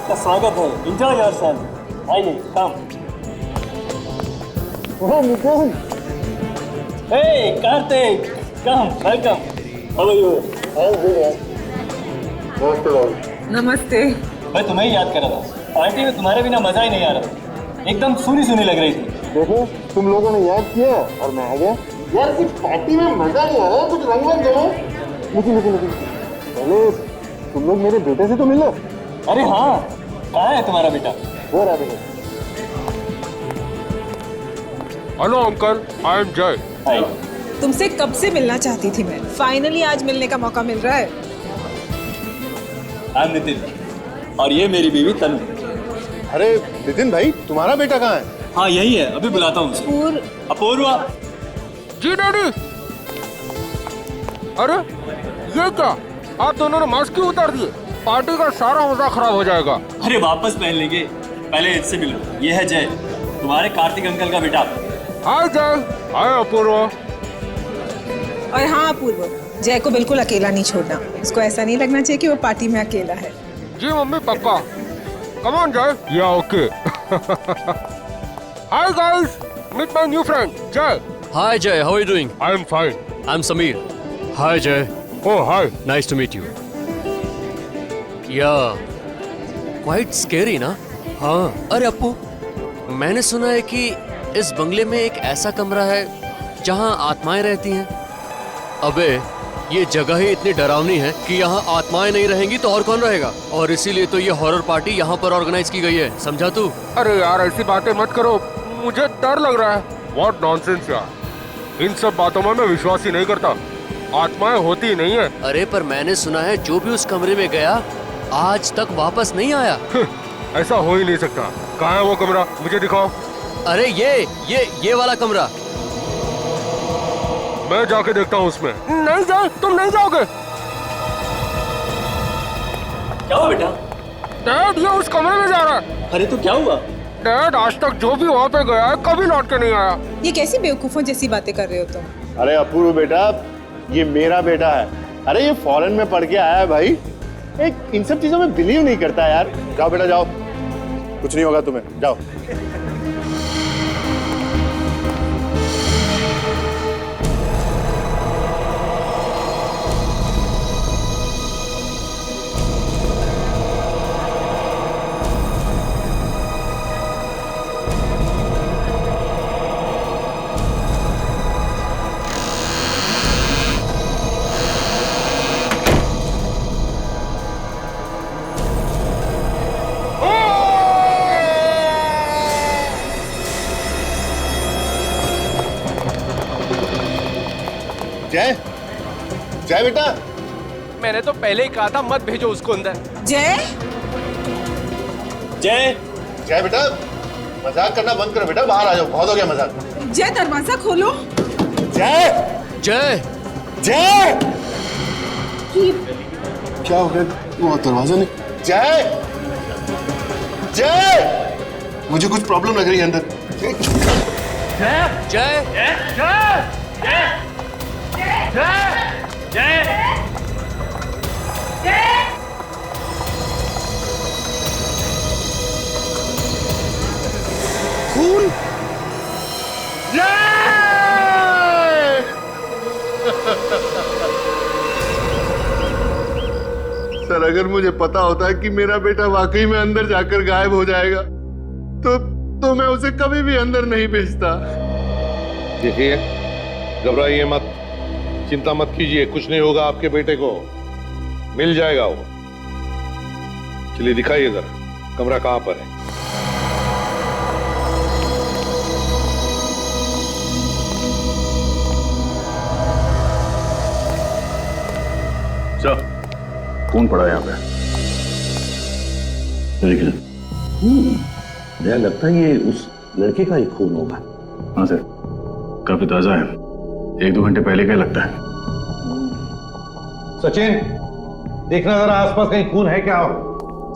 आपका स्वागत है। Enjoy yourself. आइए, come. Oh Nitin, hey Kartik, come, welcome. How are you? I am good. नमस्ते। मैं तुम्हें ही याद कर रहा था। पार्टी में तुम्हारे बिना मजा ही नहीं आ रहा, एकदम सुनी सुनी लग रही थी। देखो तुम लोगों ने याद किया और मैं आ गया। यार इस पार्टी में मजा नहीं आ रहा, कुछ रंग रंग जमा। लेकिन पहले तुम लोग मेरे बेटे से तो मिलो। अरे हाँ, कहाँ है तुम्हारा बेटा? वो रहा बेटा। हेलो अंकल, आई एम जय। हाय। तुमसे कब से मिलना चाहती थी मैं, फाइनली आज मिलने का मौका मिल रहा है। आई एम नितिन और ये मेरी बीवी तनु। अरे नितिन भाई, तुम्हारा बेटा कहाँ है? हाँ यही है, अभी बुलाता हूँ उसे। अपूर्वा। जी डैडी। अरे ये क्या, आप दोनों ने मास्क क्यों उतार दिए? पार्टी का सारा मजा खराब हो जाएगा। अरे वापस पहन लेंगे, पहले इससे मिलो। ये है जय, तुम्हारे कार्तिक अंकल का बेटा। हाय जय। हाय अपूर्वा। और हाँ अपूर्व, जय को बिल्कुल अकेला नहीं छोड़ना। उसको ऐसा नहीं लगना चाहिए कि वो पार्टी में अकेला है। जी मम्मी पक्का। कम on Jay. Yeah okay. Hi guys, meet my new friend Jay. Hi Jay, how are you doing? I am fine. I'm Sameer. Hi Jay, oh hi. nice to meet you. Yeah, quite scary ना? हाँ। अरे अप्पू, मैंने सुना है कि इस बंगले में एक ऐसा कमरा है जहाँ आत्माएं रहती हैं। अबे, ये जगह ही इतनी डरावनी है कि यहाँ आत्माएं नहीं रहेंगी तो और कौन रहेगा? और इसीलिए तो ये हॉरर पार्टी यहाँ पर ऑर्गेनाइज की गई है, समझा तू? अरे यार ऐसी बातें मत करो, मुझे डर लग रहा है। What nonsense यार, इन सब बातों में मैं विश्वास ही नहीं करता। आत्माएं होती नहीं है। अरे पर मैंने सुना है जो भी उस कमरे में गया आज तक वापस नहीं आया। ऐसा हो ही नहीं सकता। कहाँ है वो कमरा, मुझे दिखाओ। अरे ये वाला कमरा। मैं जाके देखता हूँ उसमें। नहीं जाए, तुम नहीं जाओगे। क्या हुआ बेटा? डैड ये उस कमरे में जा रहा है। अरे तो क्या हुआ? डैड आज तक जो भी वहाँ पे गया है कभी लौट के नहीं आया। ये कैसी बेवकूफों जैसी बातें कर रहे हो तुम? अरे अपूर्व बेटा, ये मेरा बेटा है। अरे ये फॉरेन में पढ़ के आया है भाई। एक इन सब चीजों में बिलीव नहीं करता यार। जाओ बेटा जाओ, कुछ नहीं होगा तुम्हें, जाओ। जय, जय बेटा। मैंने तो पहले ही कहा था मत भेजो उसको अंदर। जय, जय। जय बेटा, मजाक करना बंद करो बेटा, बाहर आ जाओ, बहुत हो गया मजाक। जय दरवाजा खोलो। जय, जय, जय। क्या हो गया? वो दरवाजा नहीं। जय, जय, मुझे कुछ प्रॉब्लम लग रही है अंदर। जय, खून। सर अगर मुझे पता होता कि मेरा बेटा वाकई में अंदर जाकर गायब हो जाएगा तो मैं उसे कभी भी अंदर नहीं भेजता। देखिए, घबराइए मत, चिंता मत कीजिए, कुछ नहीं होगा आपके बेटे को, मिल जाएगा वो। चलिए दिखाइए जरा, कमरा कहां पर है? सर, खून पड़ा यहाँ पे। लेकिन मुझे लगता है ये उस लड़के का ही खून होगा। हाँ सर, काफी ताजा है, 1-2 घंटे पहले का लगता है। सचिन, देखना जरा आसपास कहीं खून है क्या?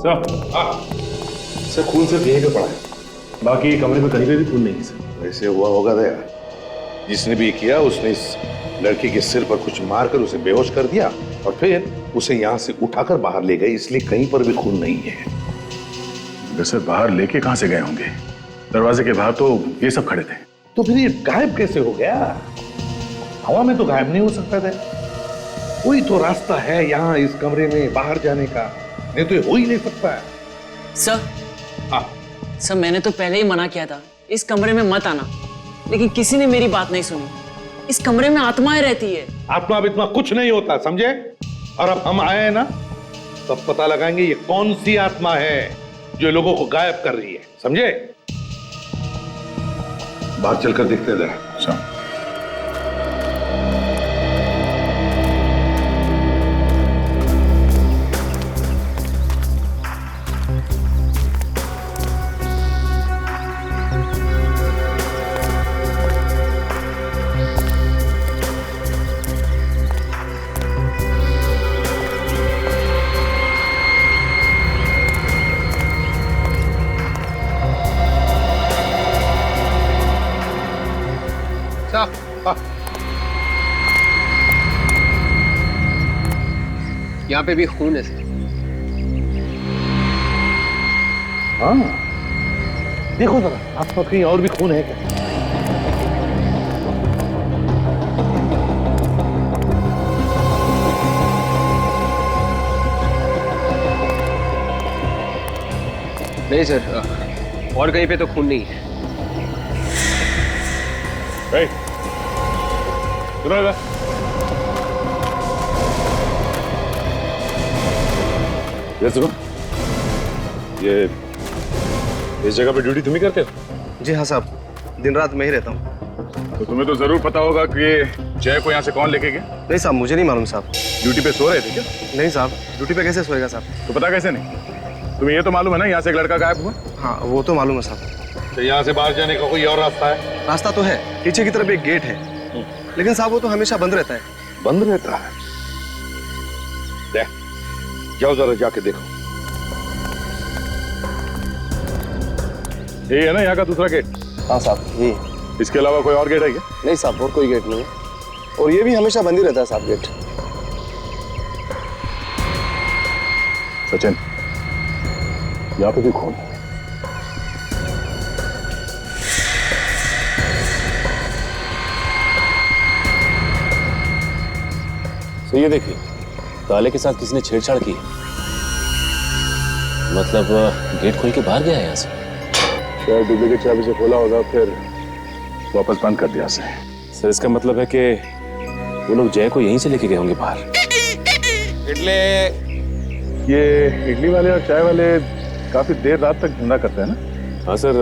सर, सर खून सिर्फ यहीं पे पड़ा है, बाकी कमरे में कहीं पे भी खून नहीं है सर। वैसे हुआ होगा दया, जिसने भी किया उसने इस लड़की के सिर पर कुछ मारकर उसे बेहोश कर दिया और फिर उसे यहाँ से उठाकर बाहर ले गए, इसलिए कहीं पर भी खून नहीं है। मगर सर बाहर लेके कहां से गए होंगे? दरवाजे के बाहर तो ये सब खड़े थे। तो फिर ये गायब कैसे हो गया? हवा में तो गायब नहीं हो सकता था। कोई तो रास्ता है यहाँ इस कमरे में बाहर जाने का, नहीं तो ये हो ही नहीं सकता है। सर, हाँ, सर मैंने तो पहले ही मना किया था इस कमरे में मत आना, लेकिन किसी ने मेरी बात नहीं सुनी। इस कमरे में आत्माएं रहती है। आत्मा इतना कुछ नहीं होता, समझे? और अब हम आए हैं ना, तब पता लगाएंगे ये कौन सी आत्मा है जो लोगों को गायब कर रही है, समझे? बाहर चलकर देखते जरा। यहाँ पे भी खून है सर। हाँ, देखो जरा आसपास कहीं और भी खून है क्या? नहीं सर, और कहीं पे तो खून नहीं है। सुनो इधर। ये सुनो, ये इस जगह पे ड्यूटी तुम ही करते हो? जी हाँ साहब, दिन रात मैं ही रहता हूँ। तो तुम्हें तो जरूर पता होगा कि जय को यहाँ से कौन लेके गया? नहीं साहब, मुझे नहीं मालूम साहब। ड्यूटी पे सो रहे थे क्या? नहीं साहब, ड्यूटी पे कैसे सोएगा साहब? तो पता कैसे नहीं? तुम्हें ये तो मालूम है ना यहाँ से एक लड़का गायब हुआ? हाँ, वो तो मालूम है साहब। तो यहाँ से बाहर जाने का कोई और रास्ता है? रास्ता तो है, पीछे की तरफ एक गेट है, लेकिन साहब वो तो हमेशा बंद रहता है। बंद रहता है? देख, जाओ जरा जाके देखो। ये है ना यहाँ का दूसरा गेट? हाँ साहब, ये। इसके अलावा कोई और गेट है क्या? नहीं साहब, और कोई गेट नहीं है, और ये भी हमेशा बंद ही रहता है साहब गेट। सचिन, यहाँ पे भी खून है। तो ये देखिए, ताले के साथ किसी ने छेड़छाड़ की, मतलब गेट खोल के बाहर गया है यहाँ से। शायद डुप्लीकेट चाबी से खोला होगा, फिर वापस बंद कर दिया से। सर इसका मतलब है कि वो लोग जय को यहीं से लेके गए होंगे बाहर। ये इडली वाले और चाय वाले काफी देर रात तक धंधा करते हैं ना? हाँ सर,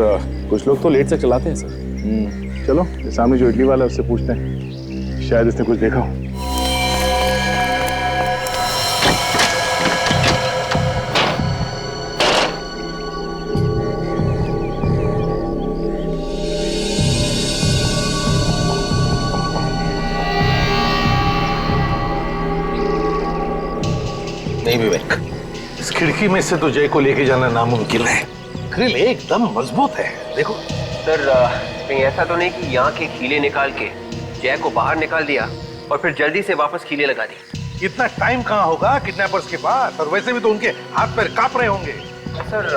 कुछ लोग तो लेट तक चलाते हैं सर। चलो ये सामने जो इडली वाला है उससे पूछते हैं, शायद इसने कुछ देखा हो। नहीं विवेक, इस खिड़की में से तो जय को लेके जाना नामुमकिन है। ग्रिल एकदम मजबूत है, देखो। सर कहीं ऐसा तो नहीं कि यहाँ के कीले निकाल के जय को बाहर निकाल दिया और फिर जल्दी से वापस कीले लगा दी? इतना टाइम कहाँ होगा किडनैपर्स के पास, और वैसे भी तो उनके हाथ पैर कांप रहे होंगे। सर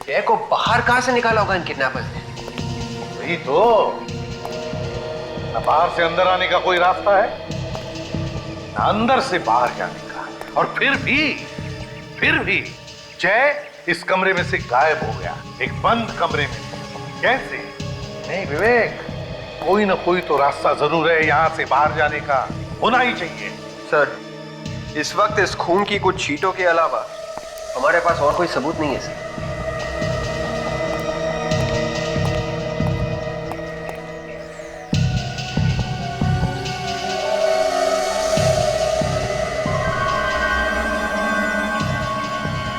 जय को बाहर कहाँ से निकाला होगा इन किडनैपर्स ने? वही तो, न बाहर से अंदर आने का कोई रास्ता है, न अंदर से बाहर जाने का, और फिर भी जय इस कमरे में से गायब हो गया, एक बंद कमरे में। कैसे? नहीं विवेक, कोई ना कोई तो रास्ता जरूर है यहाँ से बाहर जाने का, होना ही चाहिए। सर इस वक्त इस खून की कुछ छींटों के अलावा हमारे पास और कोई सबूत नहीं है सर।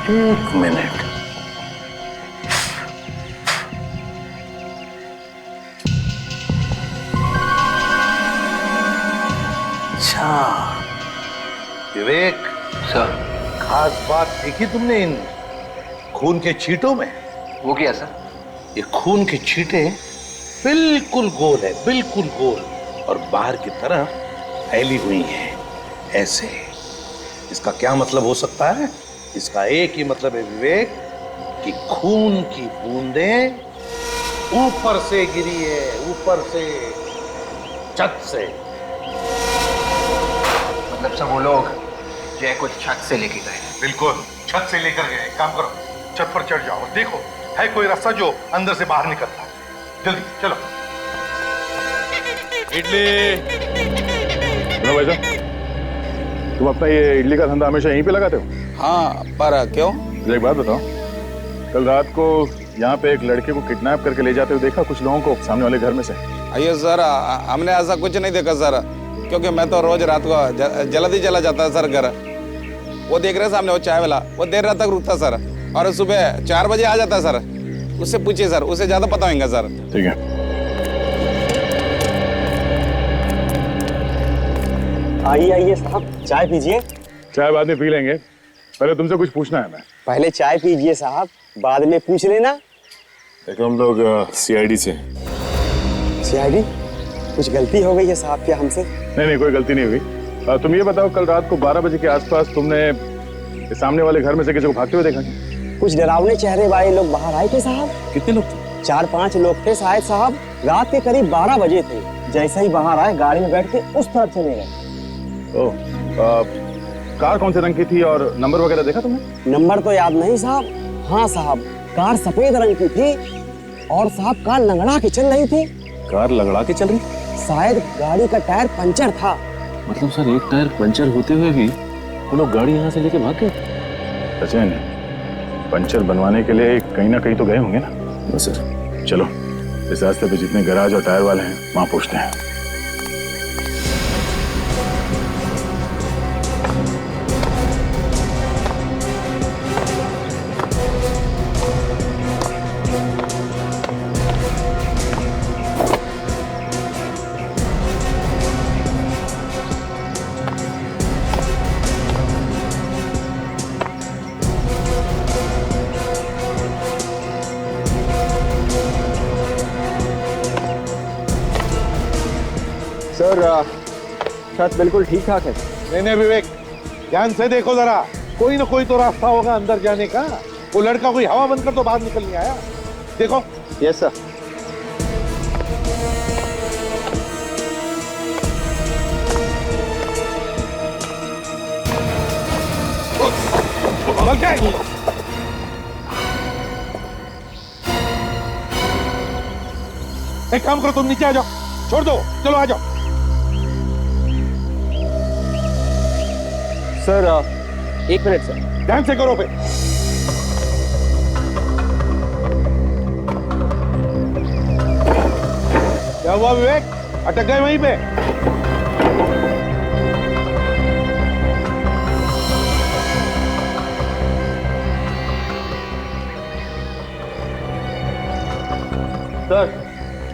एक मिनट, अच्छा विवेक सर, खास बात देखी तुमने इन खून के छींटों में? वो क्या सर? ये खून के छींटे बिल्कुल गोल है, बिल्कुल गोल, और बाहर की तरफ फैली हुई है ऐसे। इसका क्या मतलब हो सकता है? इसका एक ही मतलब है विवेक, कि खून की बूंदें ऊपर से गिरी है, ऊपर से, छत से। मतलब सब वो लोग जय को छत से लेके गए? बिल्कुल, छत से लेकर गए। काम करो, छत पर चढ़ जाओ, देखो है कोई रास्ता जो अंदर से बाहर निकलता है। जल्दी चलो। इडली। सुनो भाई साहब, तुम अपना ये इडली का धंधा हमेशा यहीं पे लगाते हो? हाँ, पर क्यों? मुझे एक बात बताओ, कल रात को यहाँ पे एक लड़के को किडनैप करके ले जाते हुए देखा कुछ लोगों को सामने वाले घर में से? अयो सर, हमने ऐसा कुछ नहीं देखा सर, क्योंकि मैं तो रोज रात को जल्दी चला जाता सर घर। वो देख रहे सामने वो चाय वाला, वो देर रात तक रुकता सर, और सुबह 4 बजे आ जाता सर। उससे पूछिए सर, उसे ज्यादा पता होगा सर। ठीक है। आइए आइए साहब, चाय पीजिए। चाय बाद में पी लेंगे, पहले तुमसे कुछ पूछना है। मैं पहले चाय पीजिए साहब, बाद में पूछ लेना। देखो हम लोग सीआईडी से। सीआईडी? कुछ गलती हो गई है साहब क्या हमसे? नहीं, कोई गलती नहीं हुई। तुम ये बताओ, कल रात को 12 बजे के आसपास तुमने सामने वाले घर में से किसी को भागते हुए देखा? कुछ डरावने चेहरे वाले लोग बाहर आए थे साहब। कितने लोग थे? 4-5 लोग थे शायद साहब। रात के करीब 12 बजे थे। जैसे ही बाहर आए, गाड़ी में बैठ के उस तरफ चले गए। कार कौन से रंग की थी और नंबर वगैरह देखा तुमने? नंबर तो याद नहीं साहब। हाँ साहब, कार सफेद रंग की थी और साहब कार लंगड़ा के चल रही थी। कार लंगड़ा के चल रही? शायद गाड़ी का टायर पंचर था। मतलब सर, एक टायर पंचर होते हुए भी वो लोग गाड़ी यहाँ से लेके भाग गए? सचिन, पंचर बनवाने के लिए कहीं ना कहीं तो गए होंगे ना? बस सर। चलो, इस रास्ते पे जितने गैराज और टायर वाले हैं वहां पूछते हैं। सर, छत बिल्कुल ठीक ठाक है। नहीं विवेक, ध्यान से देखो जरा, कोई ना कोई तो रास्ता होगा अंदर जाने का। वो लड़का कोई हवा बंद कर तो बाहर निकल नहीं आया। देखो। Yes sir. एक काम करो, तुम नीचे आ जाओ, छोड़ दो, चलो आ जाओ। Sir, 1 minute sir. ध्यान से करो फिर। क्या हुआ विवेक, अटक गए वहीं पे? सर,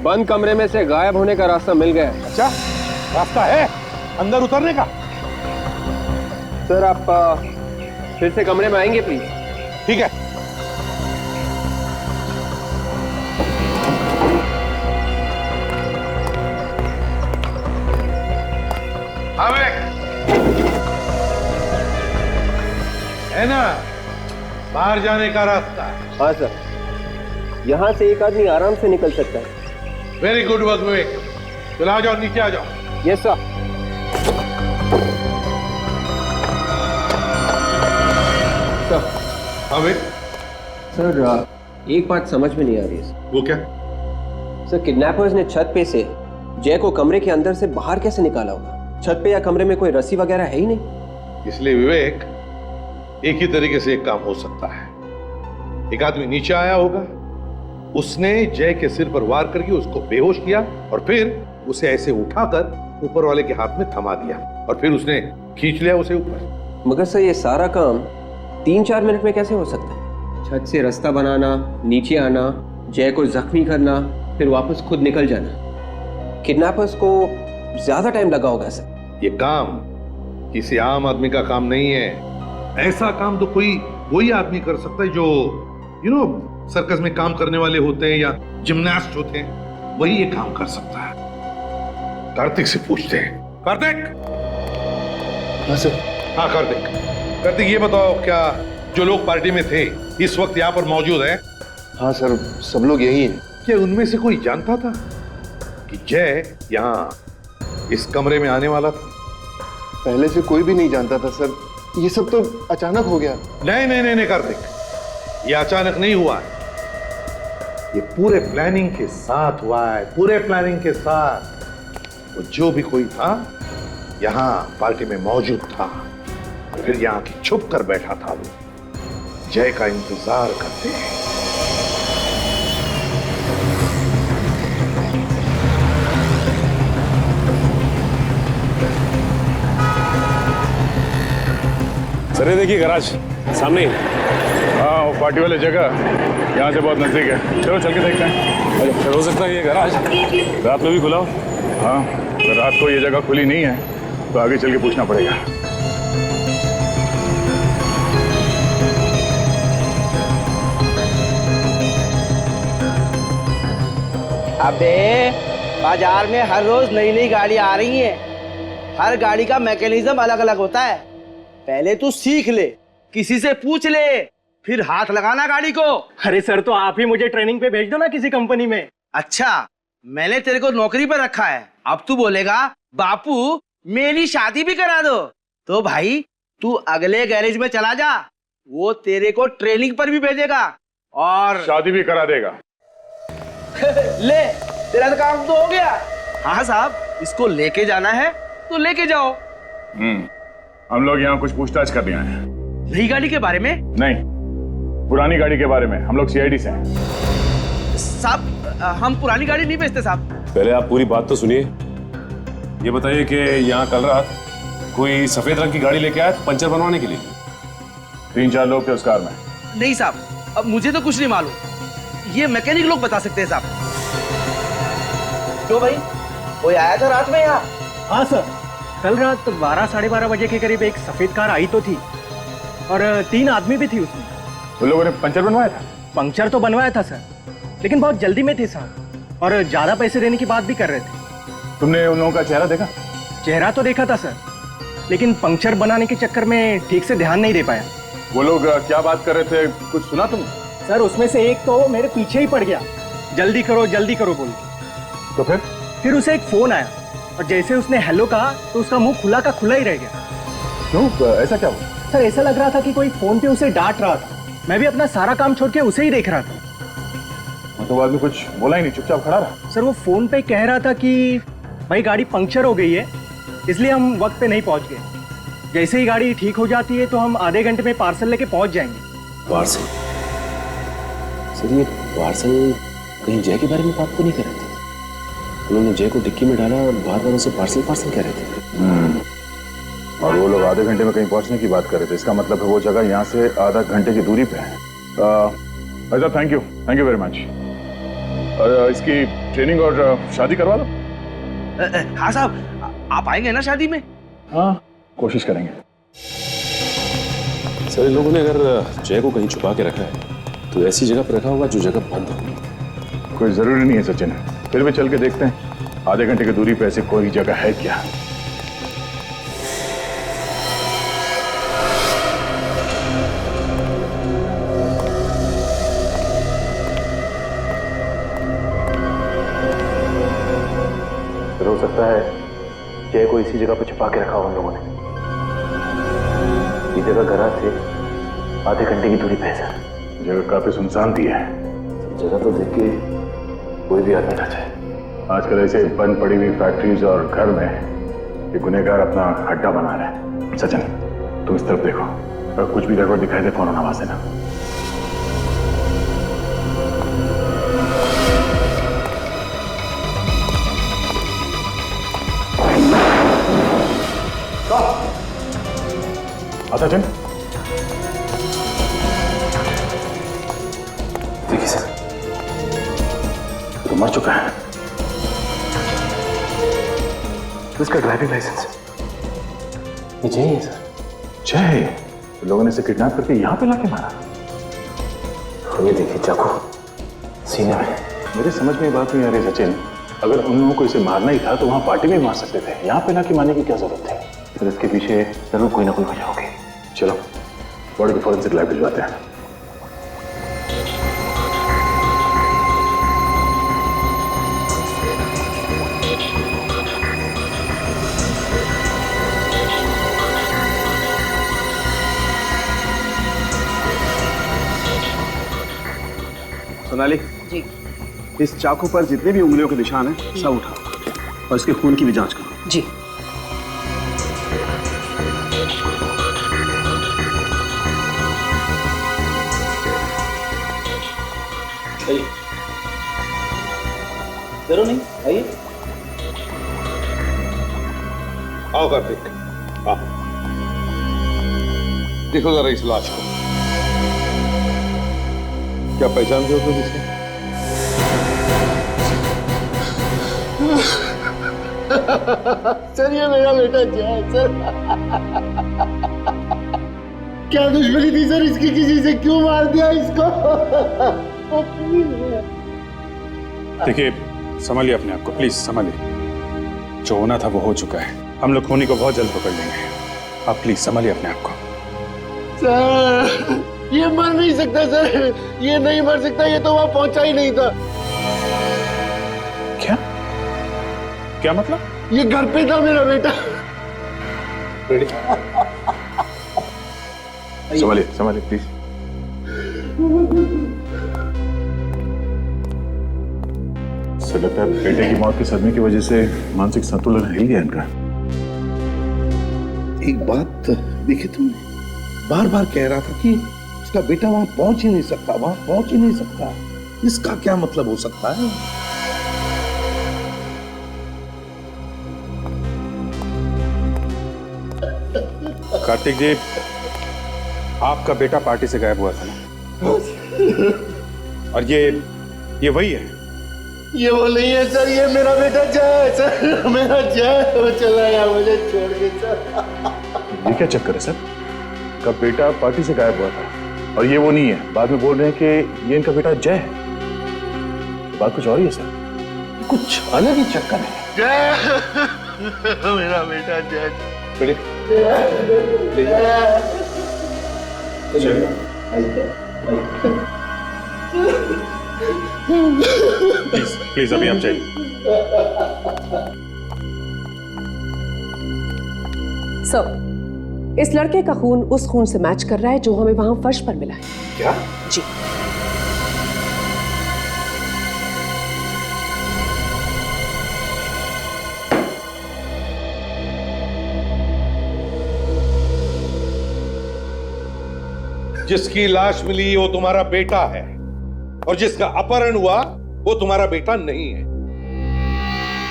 बंद कमरे में से गायब होने का रास्ता मिल गया। अच्छा, रास्ता है अंदर उतरने का? सर, आप फिर से कमरे में आएंगे प्लीज? ठीक है। हाँ है ना, बाहर जाने का रास्ता? हाँ सर, यहाँ से एक आदमी आराम से निकल सकता है। वेरी गुड वर्क विवेक। चलो आ जाओ, नीचे आ जाओ। Yes sir. सर, सर, एक बात समझ में नहीं आ रही है। वो क्या? सर, किडनैपर्स ने छत पे से जय को कमरे के अंदर से बाहर कैसे निकाला होगा? छत पे या कमरे में कोई रस्सी वगैरह है ही नहीं। इसलिए विवेक, एक ही तरीके से एक काम हो सकता है। एक आदमी नीचे आया होगा, उसने जय के सिर पर वार करके उसको बेहोश किया और फिर उसे ऐसे उठाकर ऊपर वाले के हाथ में थमा दिया और फिर उसने खींच लिया उसे ऊपर। मगर सर, ये सारा काम 3-4 मिनट में कैसे हो सकता है? छत से रास्ता बनाना, नीचे आना, जय को जख्मी करना, फिर वापस खुद निकल जाना। किडनैपर्स को ज्यादा टाइम लगा होगा सर। ये काम किसी आम आदमी का काम नहीं है। ऐसा काम तो कोई वही आदमी कर सकता है जो सर्कस में काम करने वाले होते हैं या जिम्नास्ट होते हैं, वही ये काम कर सकता है। कार्तिक से पूछते हैं। कार्तिक? हाँ सर। हाँ कार्तिक, ये बताओ, क्या जो लोग पार्टी में थे इस वक्त यहाँ पर मौजूद हैं? हाँ सर, सब लोग यही हैं। क्या उनमें से कोई जानता था कि जय यहाँ इस कमरे में आने वाला था? पहले से कोई भी नहीं जानता था सर, ये सब तो अचानक हो गया। नहीं नहीं नहीं नहीं कार्तिक, ये अचानक नहीं हुआ है, ये पूरे प्लानिंग के साथ हुआ है, पूरे प्लानिंग के साथ। वो जो भी कोई था यहाँ पार्टी में मौजूद था, फिर यहाँ की छुप कर बैठा था, वो जय का इंतजार करते हैं। सर ये देखिए गैराज सामने ही। हाँ वो पार्टी वाली जगह यहाँ से बहुत नजदीक है, चलो चल के देखते हैं। सर हो सकता है ये गैराज रात में भी खुला हो। हाँ अगर रात को ये जगह खुली नहीं है तो आगे चल के पूछना पड़ेगा। अबे बाजार में हर रोज नई नई गाड़ी आ रही है, हर गाड़ी का मैकेनिज्म अलग अलग होता है। पहले तू सीख ले, किसी से पूछ ले, फिर हाथ लगाना गाड़ी को। अरे सर, तो आप ही मुझे ट्रेनिंग पे भेज दो ना किसी कंपनी में। अच्छा, मैंने तेरे को नौकरी पर रखा है, अब तू बोलेगा बापू मेरी शादी भी करा दो। तो भाई तू अगले गैरेज में चला जा, वो तेरे को ट्रेनिंग पर भी भेजेगा और शादी भी करा देगा। ले तेरा तो काम तो हो गया। हाँ साहब, इसको लेके जाना है तो लेके जाओ। हम लोग यहाँ कुछ पूछताछ कर रहे हैं। नई गाड़ी के बारे में? नहीं, पुरानी गाड़ी के बारे में। हम लोग सीआईडी से हैं। साहब हम पुरानी गाड़ी नहीं बेचते साहब। पहले आप पूरी बात तो सुनिए। ये बताइए कि यहाँ कल रात कोई सफेद रंग की गाड़ी लेके आया था पंचर बनवाने के लिए? 3-4 लोग थे उस कार में। नहीं साहब, अब मुझे तो कुछ नहीं मालूम, ये मैकेनिक लोग बता सकते हैं साहब। क्यों भाई, कोई आया था रात में यहाँ? हाँ सर, कल रात 12-12:30 बजे के करीब एक सफेद कार आई तो थी और 3 आदमी भी थी उसमें। उन लोगों ने पंचर बनवाया था? पंक्चर तो बनवाया था सर, लेकिन बहुत जल्दी में थे साहब और ज्यादा पैसे देने की बात भी कर रहे थे। तुमने उन लोगों का चेहरा देखा? चेहरा तो देखा था सर, लेकिन पंक्चर बनाने के चक्कर में ठीक से ध्यान नहीं दे पाया। वो लोग क्या बात कर रहे थे, कुछ सुना तुमने? सर उसमें से एक तो मेरे पीछे ही पड़ गया, जल्दी करो बोल के। तो फिर उसे एक फोन आया और जैसे उसने हेलो कहा तो उसका मुंह खुला का खुला ही रह गया। क्यों, ऐसा क्या हुआ? सर ऐसा लग रहा था कि कोई फोन पे उसे डांट रहा था। मैं भी अपना सारा काम छोड़ के उसे ही देख रहा था। तो बाद में कुछ बोला ही नहीं, चुपचाप खड़ा रहा? सर वो फोन पे कह रहा था कि भाई गाड़ी पंक्चर हो गई है, इसलिए हम वक्त पे नहीं पहुंच गए। जैसे ही गाड़ी ठीक हो जाती है तो हम आधे घंटे में पार्सल लेके पहुंच जाएंगे। पार्सल? सर ये पार्सल कहीं जय के बारे में बात तो नहीं कर रहे थे? उन्होंने जय को डिक्की में डाला और बार बार उसे पार्सल कह रहे थे। और वो लोग आधे घंटे में कहीं पहुंचने की बात कर रहे थे। इसका मतलब है वो जगह यहाँ से आधा घंटे की दूरी पे है। अच्छा, थैंक यू वेरी मच। इसकी ट्रेनिंग और शादी करवा दो। हाँ साहब, आप आएंगे ना शादी में? हाँ, कोशिश करेंगे। सर इन लोगों ने अगर जय को कहीं छुपा के रखा है तो ऐसी जगह पर रखा होगा जो जगह बंद हो। कोई जरूरी नहीं है सचिन, फिर भी चल के देखते हैं आधे घंटे की दूरी पे ऐसी कोई जगह है क्या। हो सकता है जय को इसी जगह पर छुपा के रखा हो उन लोगों ने। ये जगह गैराज से आधे घंटे की दूरी पे है सर। जगह काफी सुनसान थी है। जगह तो देख के कोई भी आदमी ना चाहे। आजकल ऐसे बंद पड़ी हुई फैक्ट्रीज और घर में ये गुनहगार अपना अड्डा बना रहे हैं। सचिन तुम इस तरफ देखो, अगर कुछ भी गड़बड़ दिखाई दे फौरन आवाज देना। सचिन देखिए सर, तो मर चुका है। इसका ड्राइविंग लाइसेंस ये जय है सर। जय? तो लोगों ने इसे किडनैप करके यहाँ पे लाके मारा? ये देखिए चाकू सीने में। मेरे समझ में ये बात नहीं आ रही सचिन, अगर उन लोगों को इसे मारना ही था तो वहाँ पार्टी में मार सकते थे, यहाँ पे लाके मारने की क्या जरूरत थी? सर इसके पीछे जरूर कोई ना कोई वजह होगी। चलो बॉडी को फॉरेंसिक लैब भिजवाते हैं। सोनाली जी इस चाकू पर जितने भी उंगलियों के निशान हैं सब उठाओ और इसके खून की भी जांच करो। जी। जरूर नहीं, आइए। आओ कार्तिक, आओ। देखो जरा इस लाश को, क्या पहचानते हो तुम इसे? सर ये मेरा बेटा जय सर। क्या दुश्मनी थी सर इसकी किसी से, क्यों मार दिया इसको? देखिए संभालिए अपने आप को, प्लीज संभालिए। जो होना था वो हो चुका है, हम लोग खूनी को बहुत जल्द पकड़ लेंगे। आप प्लीज संभालिए अपने आप को। सर ये मर नहीं सकता सर, ये नहीं मर सकता, ये तो वहां पहुंचा ही नहीं था। क्या क्या मतलब? ये घर पे था मेरा बेटा। संभालिए संभालिए प्लीज। सर लगता है बेटे की मौत के सदमे की वजह से मानसिक संतुलन हिल गया इनका। एक बात देखी तुमने, बार बार कह रहा था कि उसका बेटा वहां पहुंच ही नहीं सकता, वहां पहुंच ही नहीं सकता। इसका क्या मतलब हो सकता है? कार्तिक जी, आपका बेटा पार्टी से गायब हुआ था ना? और ये वही है? ये वो नहीं है सर, ये मेरा बेटा जय है सर, मेरा जय। वो चला गया मुझे छोड़ के सर। ये क्या चक्कर है सर? का बेटा पार्टी से गायब हुआ था और ये वो नहीं है, बाद में बोल रहे हैं कि ये इनका बेटा जय है। बात कुछ और ही है सर, कुछ अलग ही चक्कर है। जय मेरा बेटा जय। प्लीज प्लीज अभी आप जाइए। सर, इस लड़के का खून उस खून से मैच कर रहा है जो हमें वहां फर्श पर मिला है। क्या? जी। जिसकी लाश मिली वो तुम्हारा बेटा है और जिसका अपहरण हुआ वो तुम्हारा बेटा नहीं है।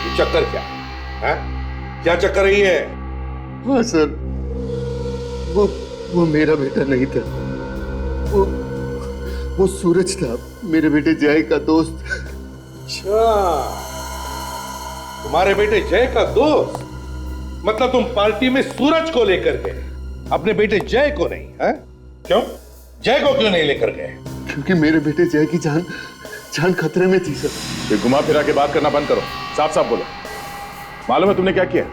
ये चक्कर क्या है? क्या चक्कर रही है? हाँ सर, वो मेरा बेटा नहीं था, वो सूरज था, मेरे बेटे जय का दोस्त। अच्छा, तुम्हारे बेटे जय का दोस्त? मतलब तुम पार्टी में सूरज को लेकर गए, अपने बेटे जय को नहीं? है क्यों? जय को क्यों नहीं लेकर गए? क्योंकि मेरे बेटे जय की जान खतरे में थी सर। ये घुमा फिरा के बात करना बंद करो, साफ साफ बोलो। मालूम है तुमने क्या किया?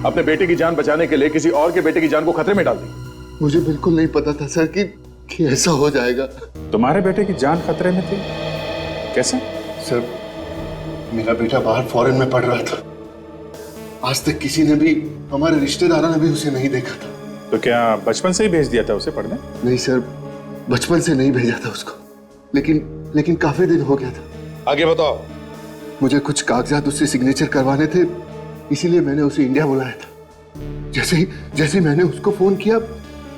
अपने बेटे की जान बचाने के लिए किसी और के बेटे की जान को खतरे में डाल दी। मुझे बिल्कुल नहीं पता था सर कि ऐसा हो जाएगा। तुम्हारे बेटे की जान खतरे में थी? कैसे? सर मेरा बेटा बाहर फॉरेन में पढ़ रहा था, आज तक किसी ने भी, हमारे रिश्तेदारों ने भी उसे नहीं देखा था। तो क्या बचपन से ही भेज दिया था उसे पढ़ने? नहीं सर, बचपन से नहीं भेजा था उसको, लेकिन काफी दिन हो गया था। आगे बताओ। मुझे कुछ कागजात उससे सिग्नेचर करवाने थे, इसीलिए मैंने उसे इंडिया बुलाया था। जैसे ही मैंने उसको फोन किया,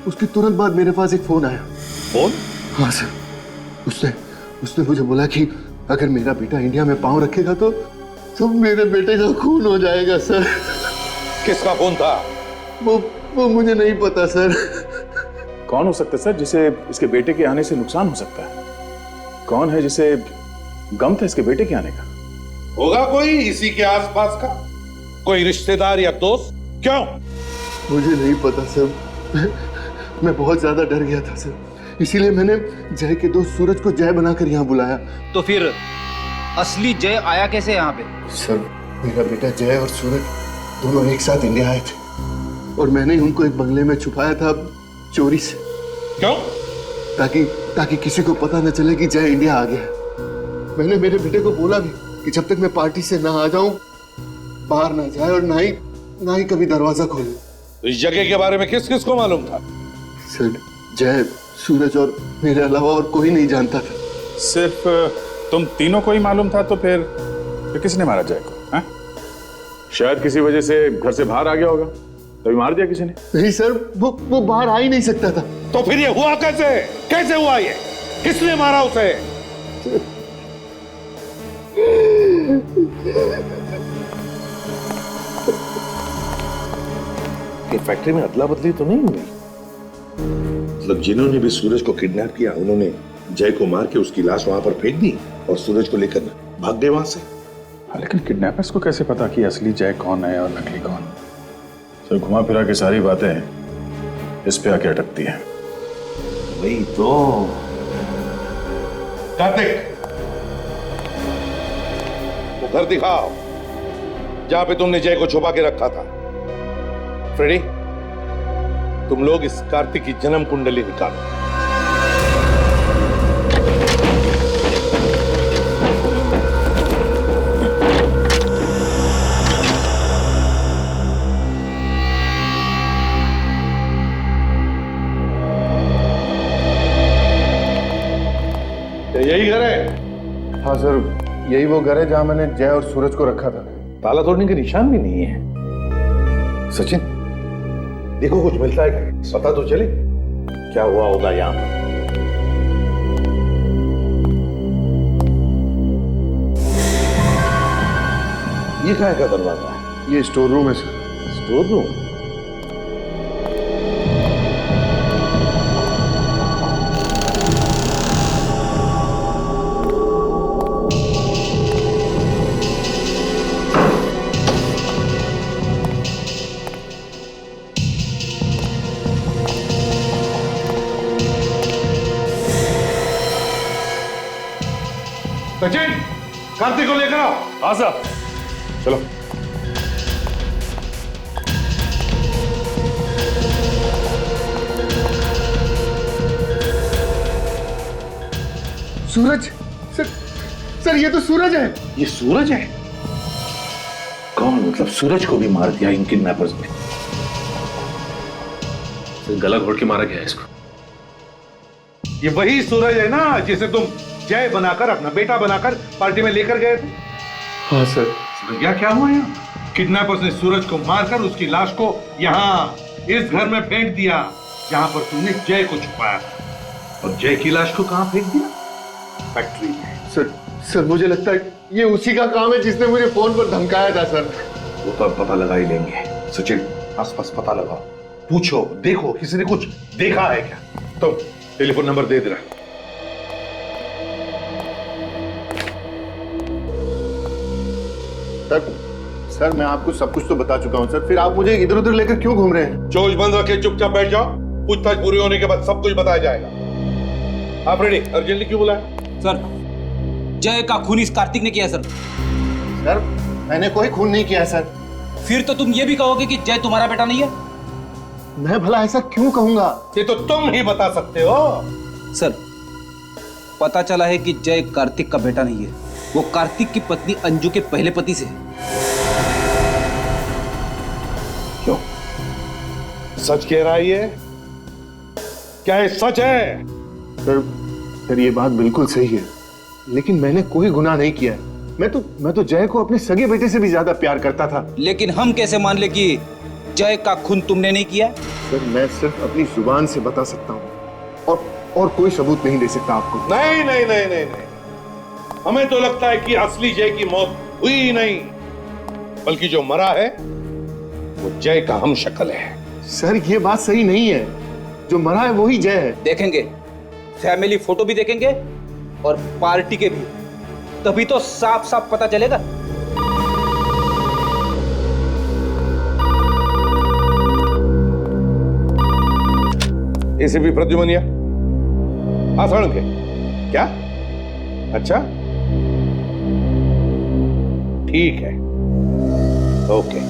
उसके तुरंत बाद मेरे पास एक फोन आया। फोन? हाँ सर, उसने मुझे बोला कि अगर मेरा बेटा इंडिया में पांव रखेगा तो मेरे बेटे का खून हो जाएगा सर। किसका फोन था? वो मुझे नहीं पता सर। कौन हो सकता है सर जिसे इसके बेटे के आने से नुकसान हो सकता है? कौन है जिसे गम था इसके बेटे के आने का? होगा कोई इसी के आसपास का, कोई रिश्तेदार या दोस्त? क्यों? मुझे नहीं पता सर, मैं बहुत ज्यादा डर गया था सर, इसीलिए मैंने जय के दोस्त सूरज को जय बनाकर यहाँ बुलाया। तो फिर असली जय आया कैसे यहाँ पे? सर मेरा बेटा जय और सूरज दोनों एक साथ इंडिया आए थे और मैंने उनको एक बंगले में छुपाया था चोरी से। क्यों? ताकि किसी को पता न चले कि जय इंडिया आ गया। मैंने मेरे बेटे को बोला भी कि जब तक मैं पार्टी से ना आ जाऊं बाहर ना जाए और ना ही कभी दरवाजा खोले। तो इस जगह के बारे में किस किस को मालूम था? सर जय, सूरज और मेरे अलावा और कोई नहीं जानता था। सिर्फ तुम तीनों को ही मालूम था तो फिर किसने मारा जय को? हाँ? शायद किसी वजह से घर से बाहर आ गया होगा, तभी मार दिया किसी ने। नहीं सर, वो बाहर आ ही नहीं सकता था। तो फिर ये हुआ कैसे? कैसे हुआ ये? किसने मारा उसे? ये फैक्ट्री में अदला बदली तो नहीं हुई? मतलब जिन्होंने भी सूरज को किडनैप किया उन्होंने जय को मार के उसकी लाश वहां पर फेंक दी और सूरज को लेकर भाग गए वहां से। लेकिन किडनैपर्स को कैसे पता कि असली जय कौन है और नकली कौन? सर घुमा फिरा के सारी बातें इस पे आके अटकती है। वही तो। कार्तिक, वो घर दिखाओ जहां पे तुमने जय को छुपा के रखा था। फ्रेडी, तुम लोग इस कार्तिक की जन्म कुंडली निकालो। यही घर है? हाँ सर, यही वो घर है जहां मैंने जय और सूरज को रखा था। ताला तोड़ने के निशान भी नहीं है। सचिन, देखो कुछ मिलता है, पता तो चले क्या हुआ होगा यहाँ पर। ये कहाँ का दरवाजा है? ये स्टोर रूम है sir. Store room? Sachin, Kartik को लेकर आओ। हाँ साहब, चलो। सूरज? सर ये तो सूरज है। ये सूरज है? कौन? मतलब सूरज को भी मार दिया इन किडनैपर्स ने? गला घोट के मारा गया है इसको। ये वही सूरज है ना जिसे तुम जय बनाकर, अपना बेटा बनाकर पार्टी में लेकर गए थे? हाँ सर। भैया क्या हुआ यहाँ? किडनैपर्स ने सूरज को मारकर उसकी लाश को यहाँ इस घर में फेंक दिया जहां पर तुमने जय को छुपाया था। और जय की लाश को कहां फेंक दिया? फैक्ट्री में। सर मुझे लगता है ये उसी का काम है जिसने मुझे फोन पर धमकाया था सर। वो तो अब पता लगा ही लेंगे। सचिन, आसपास पता लगाओ, पूछो, देखो किसी ने कुछ देखा है क्या? तो टेलीफोन नंबर दे दे। सर मैं आपको सब कुछ तो बता चुका हूं सर, फिर आप मुझे इधर उधर लेकर क्यों घूम रहे हैं? चोच बंद रखे चुपचाप बैठ जाओ, पूछताछ पूरी होने के बाद सब कुछ बताया जाएगा। आप रेडी? अर्जेंटली क्यों बुलाया? सर, जय का खून इस कार्तिक ने किया सर। सर मैंने कोई खून नहीं किया सर। फिर तो तुम ये भी कहोगे कि जय तुम्हारा बेटा नहीं है? मैं भला ऐसा क्यों कहूंगा? ये तो तुम ही बता सकते हो। सर, पता चला है कि जय कार्तिक का बेटा नहीं है, वो कार्तिक की पत्नी अंजू के पहले पति से है। क्यों? सच कह रहा है ये? क्या ये सच है? सर ये बात बिल्कुल सही है, लेकिन मैंने कोई गुनाह नहीं किया है। मैं तो जय को अपने सगे बेटे से भी ज्यादा प्यार करता था। लेकिन हम कैसे मान ले कि जय का खून तुमने नहीं किया? सर मैं सिर्फ अपनी जुबान से बता सकता हूँ और कोई सबूत नहीं दे सकता आपको। नहीं नहीं नहीं नहीं नहीं, हमें तो लगता है कि असली जय की मौत हुई ही नहीं, बल्कि जो मरा है वो जय का हम शक्ल है। सर ये बात सही नहीं है, जो मरा है वही जय है। देखेंगे, फैमिली फोटो भी देखेंगे और पार्टी के भी, तभी तो साफ साफ पता चलेगा। एसीपी प्रद्युमनिया, आसान के क्या? अच्छा ठीक है, ओके।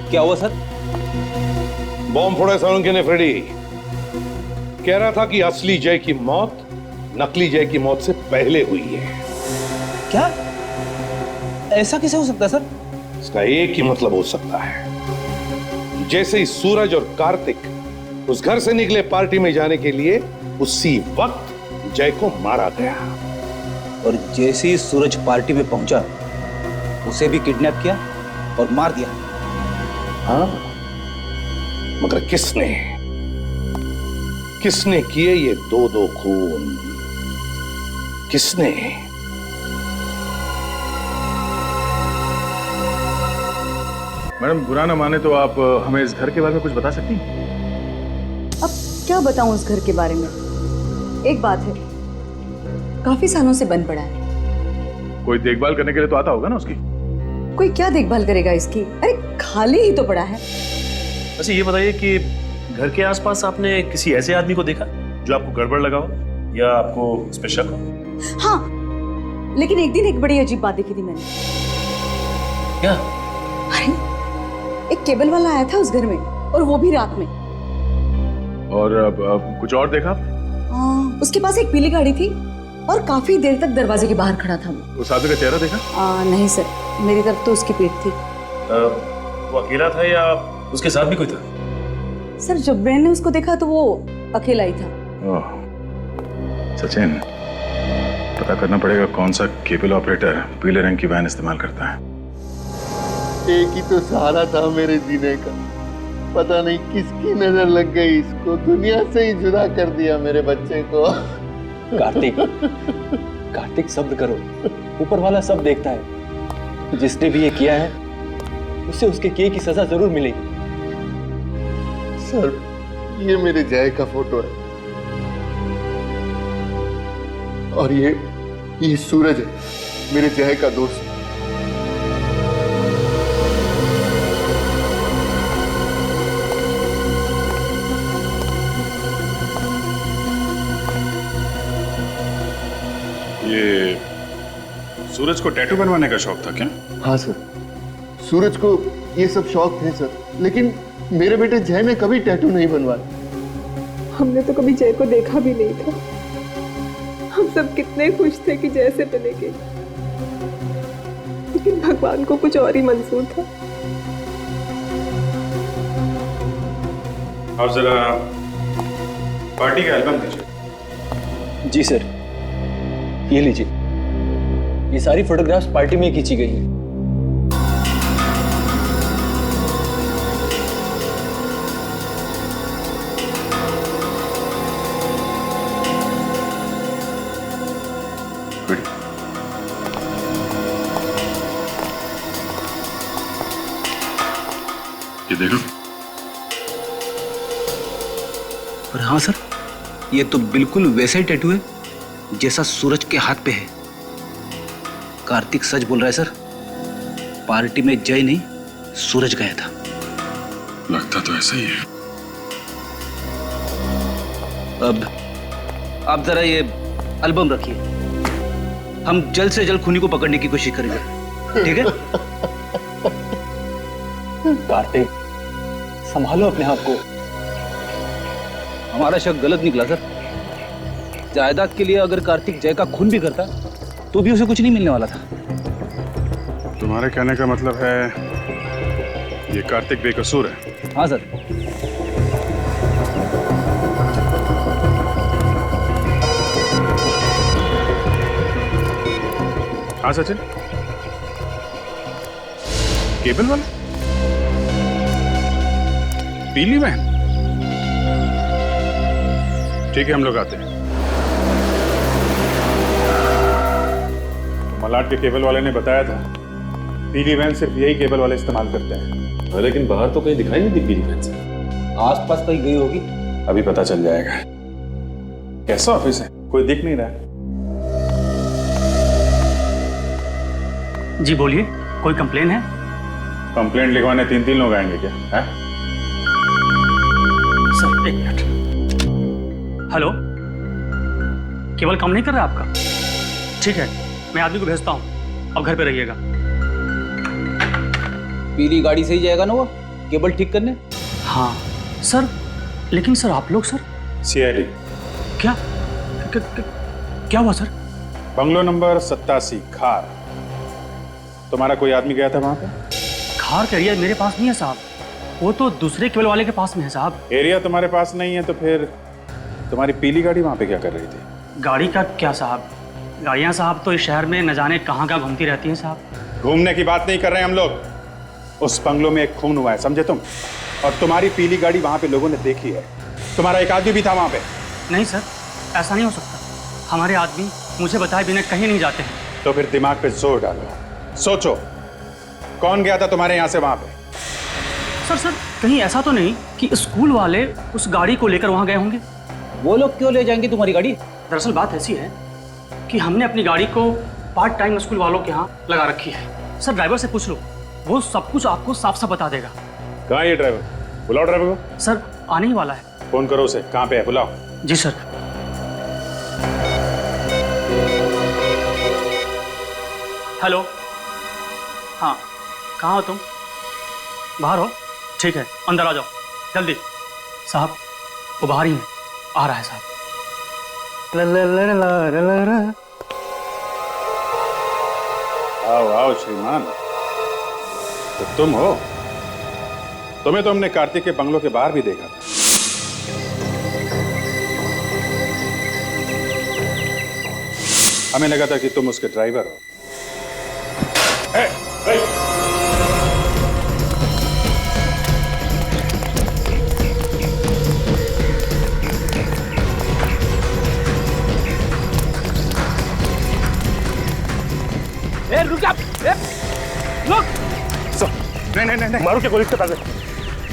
क्या हुआ सर? बॉम्ब फोड़ा सोलंकी ने फ्रेडी। कह रहा था कि असली जय की मौत नकली जय की मौत से पहले हुई है। क्या? ऐसा कैसे हो सकता है सर? इसका एक ही मतलब हो सकता है जैसे ही सूरज और कार्तिक उस घर से निकले पार्टी में जाने के लिए, उसी वक्त जय को मारा गया। और जैसे ही सूरज पार्टी में पहुंचा, उसे भी किडनैप किया और मार दिया। हाँ, मगर किसने किसने किए ये दो दो खून? किसने? मैडम बुरा ना माने तो आप हमें इस घर के बारे में कुछ बता सकती हैं? अब क्या बताऊं उस घर के बारे में? एक बात है, काफी सालों से बंद पड़ा है। कोई देखभाल करने के लिए तो आता होगा ना उसकी? कोई क्या देखभाल करेगा इसकी? अरे खाली ही तो पड़ा है। अच्छा ये बताइए कि घर के आसपास आपने किसी ऐसे आदमी को देखा जो आपको गड़बड़ लगा हो या आपको उस पे शक हो? हाँ, लेकिन एक दिन एक बड़ी अजीब बात देखी थी मैंने। क्या? अरे एक केबल वाला आया था उस घर में, और वो भी रात में। और अब कुछ और देखा आपने? उसके पास एक पीली गाड़ी थी और काफी देर तक दरवाजे के बाहर खड़ा था वो। उस आदमी का चेहरा देखा? नहीं सर, मेरी तरफ तो उसकी पीठ थी। वो अकेला था या उसके साथ भी कोई था? सर जब मैंने उसको देखा तो वो अकेला ही था। सचिन, पता करना पड़ेगा कौन सा केबल ऑपरेटर पीले रंग की वैन इस्तेमाल करता है। एक ही तो सहारा था मेरे जीने का, पता नहीं किसकी नजर लग गई, इसको दुनिया से ही जुदा कर दिया मेरे बच्चे को। कार्तिक, कार्तिक सब्र करो, ऊपर वाला सब देखता है। जिसने भी ये किया है उसे उसके किए की सजा जरूर मिलेगी। सर ये मेरे जय का फोटो है, और ये सूरज है, मेरे जय का दोस्त। ये सूरज को टैटू बनवाने का शौक था क्या? हाँ सर, सूरज को ये सब शौक थे सर, लेकिन मेरे बेटे जय ने कभी टैटू नहीं बनवाया। हमने तो कभी जय को देखा भी नहीं था। हम सब कितने खुश थे कि जय से मिलेंगे, लेकिन भगवान को कुछ और ही मंजूर था। आप जरा पार्टी का एल्बम दीजिए। जी सर, ये लीजिए, ये सारी फोटोग्राफ्स पार्टी में खींची गई हैं। ये देखो। और हाँ सर, ये तो बिल्कुल वैसा ही टैटू है जैसा सूरज के हाथ पे है। कार्तिक सच बोल रहा है सर, पार्टी में जय नहीं सूरज गया था। लगता तो ऐसा ही है। अब आप जरा ये एल्बम रखिए, हम जल्द से जल्द खूनी को पकड़ने की कोशिश करेंगे, ठीक है? कार्तिक, संभालो अपने आप को। हमारा शक गलत निकला सर। जायदाद के लिए अगर कार्तिक जय का खून भी करता तो भी उसे कुछ नहीं मिलने वाला था। तुम्हारे कहने का मतलब है ये कार्तिक बेकसूर है? हाँ सर। हाँ सचिन, केबल वाला पीली वैन? ठीक है, हम लोग आते हैं। मलाड के केबल वाले ने बताया था पीली वैन सिर्फ यही केबल वाले इस्तेमाल करते हैं। लेकिन बाहर तो कहीं दिखाई नहीं दी पीली वैन से। आसपास कहीं गई होगी, अभी पता चल जाएगा। कैसा ऑफिस है, कोई दिख नहीं रहा है। जी बोलिए, कोई कंप्लेन है? कंप्लेंट लिखवाने 3 लोग आएंगे क्या? है? सर एक मिनट। हेलो, केबल काम नहीं कर रहा आपका? ठीक है, मैं आदमी को भेजता हूँ, अब घर पे रहिएगा। पीली गाड़ी से ही जाएगा ना वो केबल ठीक करने? हाँ सर, लेकिन सर आप लोग सर? सीआईडी। क्या क्या हुआ सर? बंगलो नंबर 87 खार। तुम्हारा कोई आदमी गया था वहां पे? खार का एरिया मेरे पास नहीं है साहब। वो तो दूसरे केबल वाले के पास में है साहब। एरिया तुम्हारे पास नहीं है तो फिर तुम्हारी पीली गाड़ी वहां पे क्या कर रही थी? गाड़ी का क्या साहब, गाड़ियाँ साहब तो इस शहर में न जाने कहाँ कहाँ घूमती रहती हैं साहब। घूमने की बात नहीं कर रहे हैं हम लोग। उस बंगलों में एक खून हुआ है, समझे तुम? और तुम्हारी पीली गाड़ी वहां पे लोगों ने देखी है। तुम्हारा एक आदमी भी था वहां पे। नहीं सर, ऐसा नहीं हो सकता। हमारे आदमी मुझे बताए बिना कहीं नहीं जाते हैं। तो फिर दिमाग पे जोर डालो, सोचो कौन गया था तुम्हारे यहाँ से वहां पे? सर कहीं ऐसा तो नहीं कि स्कूल वाले उस गाड़ी को लेकर वहां गए होंगे? वो लोग क्यों ले जाएंगे तुम्हारी गाड़ी? दरअसल बात ऐसी है कि हमने अपनी गाड़ी को पार्ट टाइम स्कूल वालों के यहाँ लगा रखी है। सर ड्राइवर से पूछ लो, वो सब कुछ आपको साफ साफ बता देगा। कहाँ है ये ड्राइवर? बुलाओ ड्राइवर को। सर आने ही वाला है। फोन करो उसे, कहाँ पे है बुलाओ। जी सर। हेलो, हाँ कहाँ हो तुम? बाहर हो? ठीक है अंदर आ जाओ जल्दी। साहब वो बाहर ही है, आ रहा है साहब। आओ आओ श्रीमान, तो तुम हो? तुम्हें तो हमने कार्तिक के बंगलों के बाहर भी देखा था। हमें लगा था कि तुम उसके ड्राइवर हो। ए, ए! रुक जा, रुक। नहीं मारो क्या गोली के पास?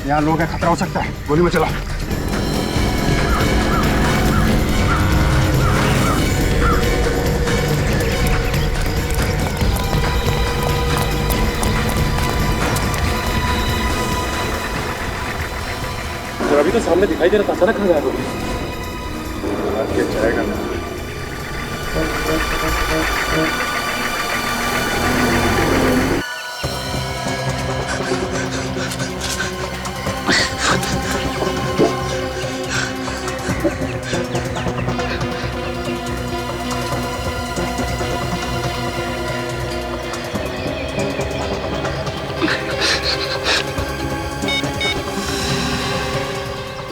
यहाँ लोग हैं, खतरा हो सकता है, गोली में चला। अभी तो सामने दिखाई दे रहा था, अचानक कहाँ गायब हो गया? जाएगा ना।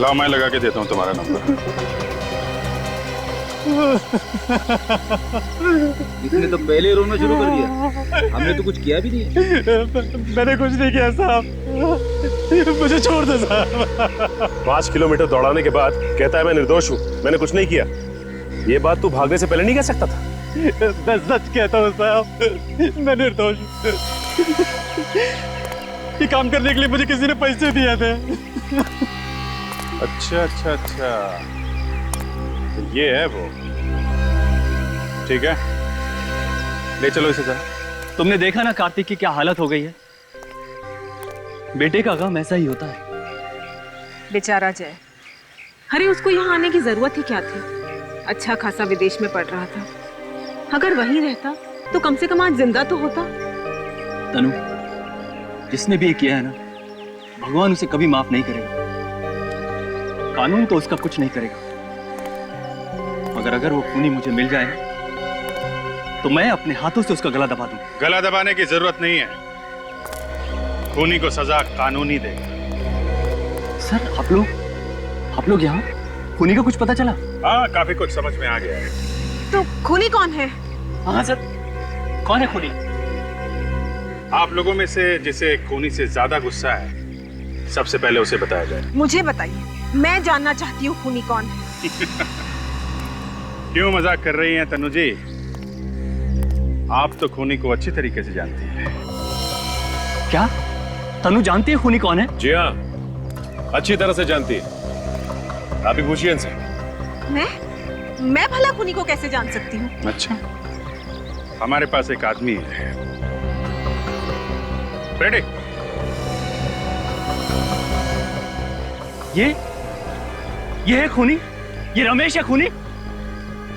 लाओ मैं लगा के देता हूँ तुम्हारा नंबर। इसने तो पहले रोना शुरू कर दिया, हमने तो कुछ किया भी नहीं। मैंने कुछ नहीं किया साहब, मुझे छोड़ दो साहब। 5 किलोमीटर दौड़ाने के बाद कहता है मैं निर्दोष हूँ, मैंने कुछ नहीं किया। ये बात तू भागने से पहले नहीं कह सकता था? मैं सच कहता हूँ साहब, मैं निर्दोष हूँ। ये काम करने के लिए मुझे किसी ने पैसे दिए थे। अच्छा अच्छा अच्छा, तो ये है वो। ठीक है, ले चलो इसे जरा। तुमने देखा ना कार्तिक की क्या हालत हो गई है। बेटे का गम ऐसा ही होता है। बेचारा जय, अरे उसको यहाँ आने की जरूरत ही क्या थी? अच्छा खासा विदेश में पढ़ रहा था, अगर वहीं रहता तो कम से कम आज जिंदा तो होता। तनु, जिसने भी ये किया है ना, भगवान उसे कभी माफ नहीं करेगा। कानून तो उसका कुछ नहीं करेगा, मगर अगर वो खूनी मुझे मिल जाए तो मैं अपने हाथों से उसका गला दबा दूं। गला दबाने की जरूरत नहीं है, खूनी को सजा कानून ही देगा। सर आप लोग यहाँ खूनी का कुछ पता चला? हाँ, काफी कुछ समझ में आ गया है। तो खूनी कौन है? हाँ सर, कौन है खूनी? आप लोगों में से जिसे खूनी से ज्यादा गुस्सा है, सबसे पहले उसे बताया जाए। मुझे बताइए, मैं जानना चाहती हूँ खूनी कौन है। क्यों मजाक कर रही हैं तनु जी? आप तो खूनी को अच्छी तरीके से जानती हैं। क्या तनु जानती है खूनी कौन है? जी हाँ, अच्छी तरह से जानती है। आप ही पूछिए इनसे। मैं भला खूनी को कैसे जान सकती हूँ? अच्छा, हमारे पास एक आदमी है। रेडी? ये है खूनी? ये रमेश है खूनी?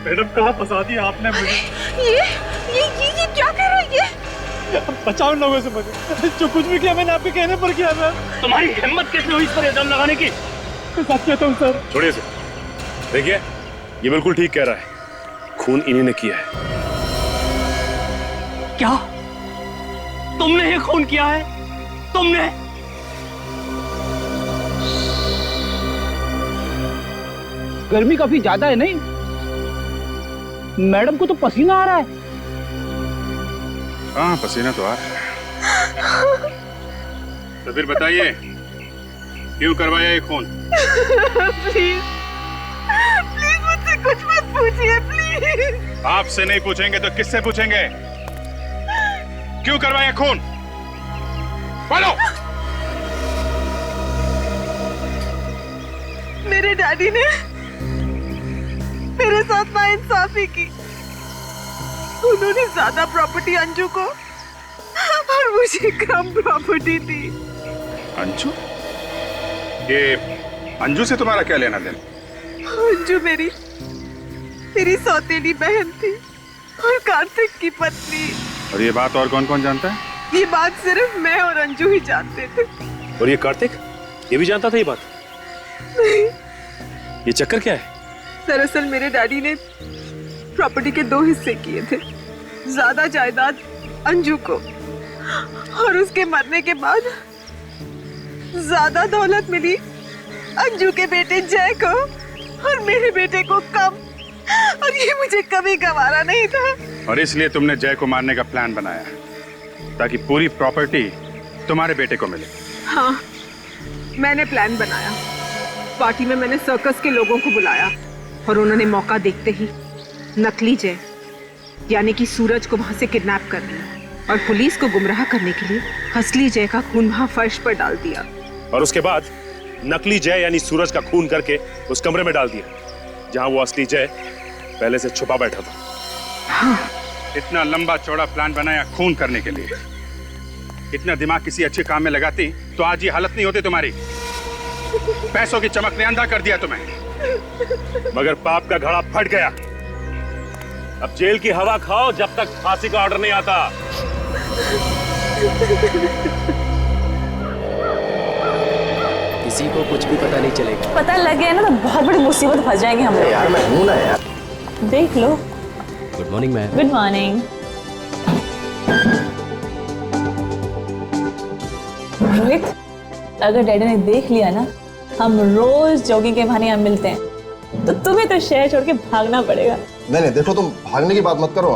मैडम कहाँ फंसा दिया आपने मुझे? ये क्या कर रही है? बचाओ लोगों से मुझे। जो कुछ भी किया मैंने आपके कहने पर किया था। तुम्हारी हिम्मत कैसे हुई इस पर इल्जाम लगाने की? सच कहता हूँ सर। छोड़िए इसे। देखिए, ये बिल्कुल ठीक कह रहा है, खून इन्हीं ने किया है। क्या? तुमने ये खून किया है? तुमने? गर्मी काफी ज्यादा है नहीं? मैडम को तो पसीना आ रहा है। हाँ पसीना तो आ रहा है। तो फिर बताइए क्यों करवाया ये खून? प्लीज प्लीज मुझसे कुछ मत पूछिए प्लीज। आपसे नहीं पूछेंगे तो किससे पूछेंगे? क्यों करवाया खून? बोलो। मेरे डैडी ने मेरे साथ नाइंसाफी की। उन्होंने ज्यादा प्रॉपर्टी अंजू को और मुझे कम प्रॉपर्टी दी। अंजू? ये अंजू से तुम्हारा क्या लेना देना? अंजू मेरी सौतेली बहन थी और कार्तिक की पत्नी। और ये बात और कौन कौन जानता है? ये बात सिर्फ मैं और अंजू ही जानते थे। और ये कार्तिक ये भी जानता था ये बात? नहीं। ये चक्कर क्या है? दरअसल मेरे डैडी ने प्रॉपर्टी के 2 हिस्से किए थे। ज्यादा जायदाद अंजू को और उसके मरने के बाद ज्यादा दौलत मिली अंजू के बेटे जय को और मेरे बेटे को कम। और ये मुझे कभी गवारा नहीं था। और इसलिए तुमने जय को मारने का प्लान बनाया ताकि पूरी प्रॉपर्टी तुम्हारे बेटे को मिले। हाँ, मैंने प्लान बनाया। पार्टी में मैंने सर्कस के लोगों को बुलाया और उन्होंने मौका देखते ही नकली जय यानी कि सूरज को वहां से किडनैप कर लिया और पुलिस को गुमराह करने के लिए असली जय का खून वहां फर्श पर डाल दिया। और उसके बाद नकली जय यानी सूरज का खून करके उस कमरे में डाल दिया जहां वो असली जय पहले से छुपा बैठा था। हाँ। इतना लंबा चौड़ा प्लान बनाया खून करने के लिए। इतना दिमाग किसी अच्छे काम में लगाती तो आज ये हालत नहीं होती तुम्हारी। पैसों की चमक ने अंधा कर दिया तुम्हें। मगर पाप का घड़ा फट गया। अब जेल की हवा खाओ जब तक फांसी का ऑर्डर नहीं आता। किसी को कुछ भी पता नहीं चलेगा। पता लग गया ना तो बहुत बड़ी मुसीबत फंस जाएंगे हम लोग। यार मैं हूं ना यार। देख लो। Good morning ma'am. Good morning. Rohit, अगर डैडी ने देख लिया ना हम रोज जॉगिंग के बहाने यहाँ मिलते हैं तो तुम्हें तो शहर छोड़ के भागना पड़ेगा। नहीं नहीं देखो, तुम भागने की बात मत करो।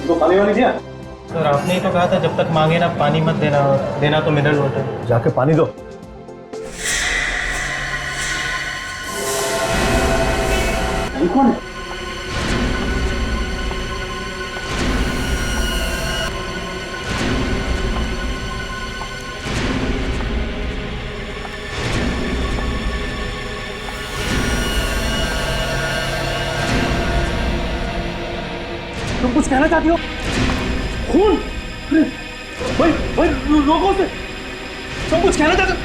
तो पानी वानी दिया? सर आपने ही तो कहा था जब तक मांगे ना पानी मत देना, और देना तो मिनरल वाटर। जाके पानी दो। कौन है? तुम कुछ कहना चाहती हो? खून? भाई भाई रोको उसे। तुम कुछ कहना चाहते हो?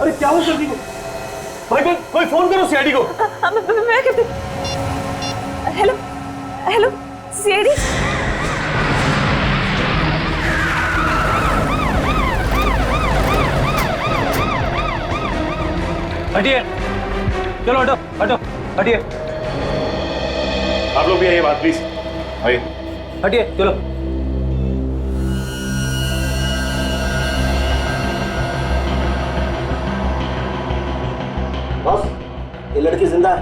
अरे क्या हो जल्दी को? भाई कोई फोन करो सीआईडी को। मैं कहती। Hello hello CID. हटिए, चलो हटो हटो हटिए। आप लोग भी आइए बात प्लीज। आइए। हटिए चलो। बॉस, ये लड़की जिंदा है,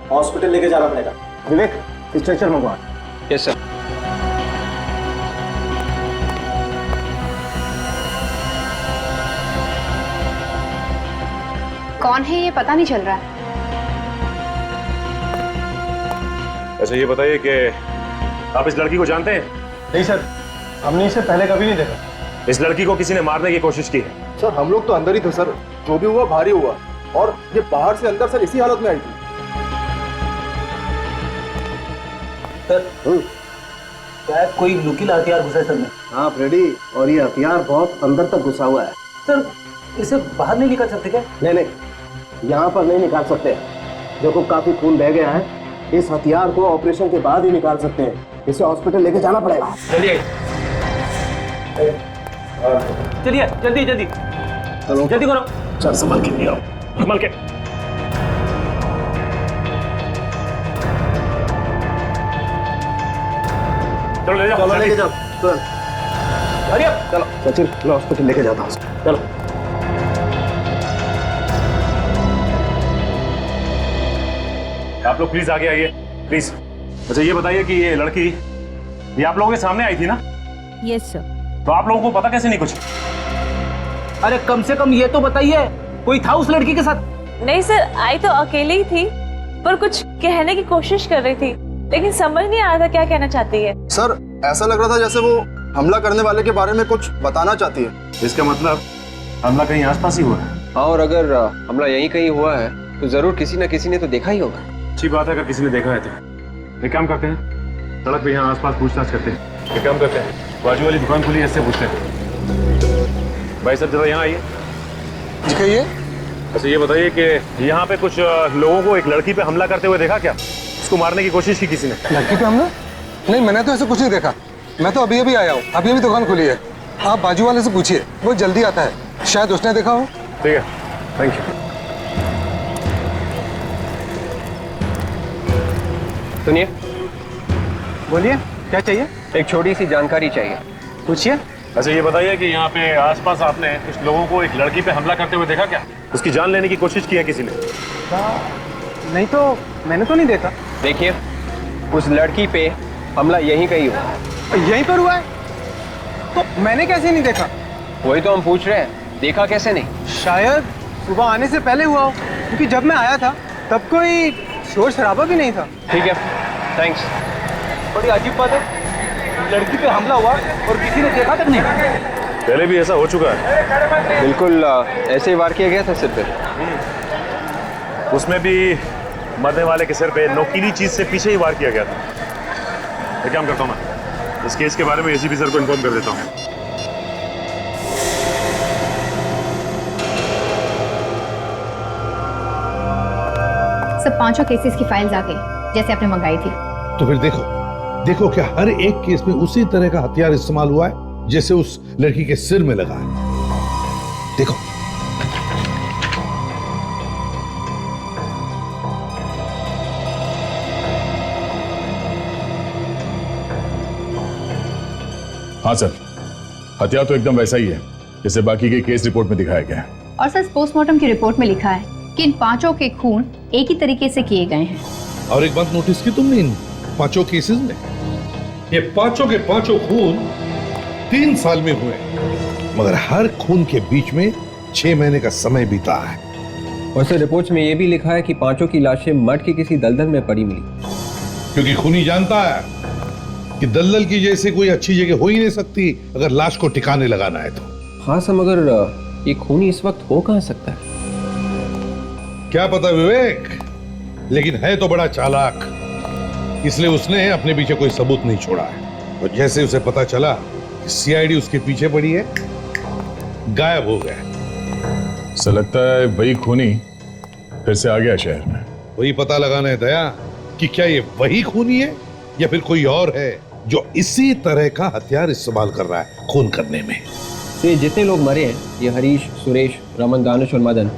हॉस्पिटल लेके जाना पड़ेगा। विवेक, स्ट्रेचर मंगवा। Yes sir. कौन है ये पता नहीं चल रहा है। अच्छा ये बताइए कि आप इस लड़की को जानते हैं? नहीं सर, हमने इसे पहले कभी नहीं देखा। इस लड़की को किसी ने मारने की कोशिश की है। सर हम लोग तो अंदर ही थे सर, जो भी हुआ भारी हुआ, और ये बाहर से अंदर सर इसी हालत में आई थी। सर शायद कोई नुकीला हथियार घुसा है सर में। हाँ फ्रेडी, और ये हथियार बहुत अंदर तक घुसा हुआ है। सर इसे बाहर नहीं निकाल सकते क्या? नहीं नहीं, यहाँ पर नहीं निकाल सकते। देखो काफी खून बह गया है, इस हथियार को ऑपरेशन के बाद ही निकाल सकते हैं। इसे हॉस्पिटल लेके जाना पड़ेगा। चलिए चलिए जल्दी जल्दी जल्दी करो। सर संभाल के नहीं आओ, संभाल के। चलो ले जाओ, चलो लेके जाओ तुरंत। Hurry up. चलो सचिन, मैं हॉस्पिटल लेके जाता हूँ। चलो। आप लोग प्लीज आगे आइए, प्लीज। अच्छा ये बताइए कि ये लड़की ये आप लोगों के सामने आई थी ना? Yes sir. तो आप लोगों को पता कैसे नहीं कुछ? अरे कम से कम ये तो बताइए, कोई था उस लड़की के साथ? नहीं सर, आई तो अकेले ही थी, पर कुछ कहने की कोशिश कर रही थी, लेकिन समझ नहीं आ रहा था क्या कहना चाहती है। सर ऐसा लग रहा था जैसे वो हमला करने वाले के बारे में कुछ बताना चाहती है। इसका मतलब हमला कहीं आसपास ही हुआ है। हाँ, और अगर हमला यहीं कहीं हुआ है तो जरूर किसी न किसी ने तो देखा ही होगा। अच्छी बात है अगर किसी ने देखा है तो। एक काम करते हैं, सड़क पे यहाँ आसपास पूछताछ करते हैं। एक काम करते हैं, बाजू वाली दुकान खुली है, इससे पूछते हैं। भाई साहब जरा यहाँ आइए। दिखाइए। अच्छा ये बताइए कि यहाँ पे कुछ लोगों को एक लड़की पे हमला करते हुए देखा क्या? उसको मारने की कोशिश की किसी ने? लड़की पे हमला? नहीं, मैंने तो ऐसा कुछ नहीं देखा। मैं तो अभी अभी आया हूँ, अभी अभी दुकान खुली है। आप बाजू वाले से पूछिए, वो जल्दी आता है, शायद उसने देखा हो। ठीक है, थैंक यू। सुनिए। बोलिए, क्या चाहिए? एक छोटी सी जानकारी चाहिए। पूछिए। अच्छा ये बताइए कि यहाँ पे आसपास आपने कुछ लोगों को एक लड़की पे हमला करते हुए देखा क्या? उसकी जान लेने की कोशिश की है किसी ने? नहीं तो मैंने तो नहीं देखा। देखिए, उस लड़की पे हमला यहीं कहीं हुआ। यहीं पर हुआ है? तो मैंने कैसे नहीं देखा? वही तो हम पूछ रहे हैं, देखा कैसे नहीं? शायद सुबह आने से पहले हुआ हो, क्योंकि जब मैं आया था तब कोई शोर शराबा भी नहीं था। ठीक है, थैंक्स। बड़ी अजीब बात है, लड़की पे हमला हुआ और किसी ने देखा तक नहीं। पहले भी ऐसा हो चुका है। बिल्कुल ऐसे ही वार किया गया था सिर पे। उसमें भी मरने वाले के सिर पे नोकीली चीज से पीछे ही वार किया गया था। एक काम करता हूँ, मैं इस केस के बारे में एसीपी सर को इन्फॉर्म कर देता हूँ। सब 5 केसेस की फाइल्स आ गई जैसे आपने मंगाई थी। तो फिर देखो क्या हर एक केस में उसी तरह का हथियार इस्तेमाल हुआ है जैसे उस लड़की के सिर में लगा है। देखो हाँ सर, हथियार तो एकदम वैसा ही है जैसे बाकी के केस रिपोर्ट में दिखाया गया है। और सर पोस्टमार्टम की रिपोर्ट में लिखा है कि इन 5 के खून एक ही तरीके से किए गए हैं। और एक बात नोटिस की तुमने इन 5 केसेस में? ये 5 के 5 खून 3 साल में हुए, मगर हर खून के बीच में 6 महीने का समय बीता है। और सर रिपोर्ट्स में ये भी लिखा है कि 5 की लाशें मठ के किसी दलदल में पड़ी मिली। क्योंकि खूनी जानता है कि दलदल की जैसे कोई अच्छी जगह हो ही नहीं सकती अगर लाश को ठिकाने लगाना है तो। हाँ सर, मगर ये खूनी इस वक्त हो कहाँ सकता है? क्या पता विवेक, लेकिन है तो बड़ा चालाक, इसलिए उसने अपने पीछे कोई सबूत नहीं छोड़ा है। और जैसे उसे पता चला कि सीआईडी उसके पीछे पड़ी है, गायब हो गया। ऐसा लगता है वही खूनी फिर से आ गया शहर में। वही पता लगाना है दया कि क्या ये वही खूनी है या फिर कोई और है जो इसी तरह का हथियार इस्तेमाल कर रहा है खून करने में। ये जितने लोग मरे हैं, ये हरीश, सुरेश, रमन, दानिश और मदन,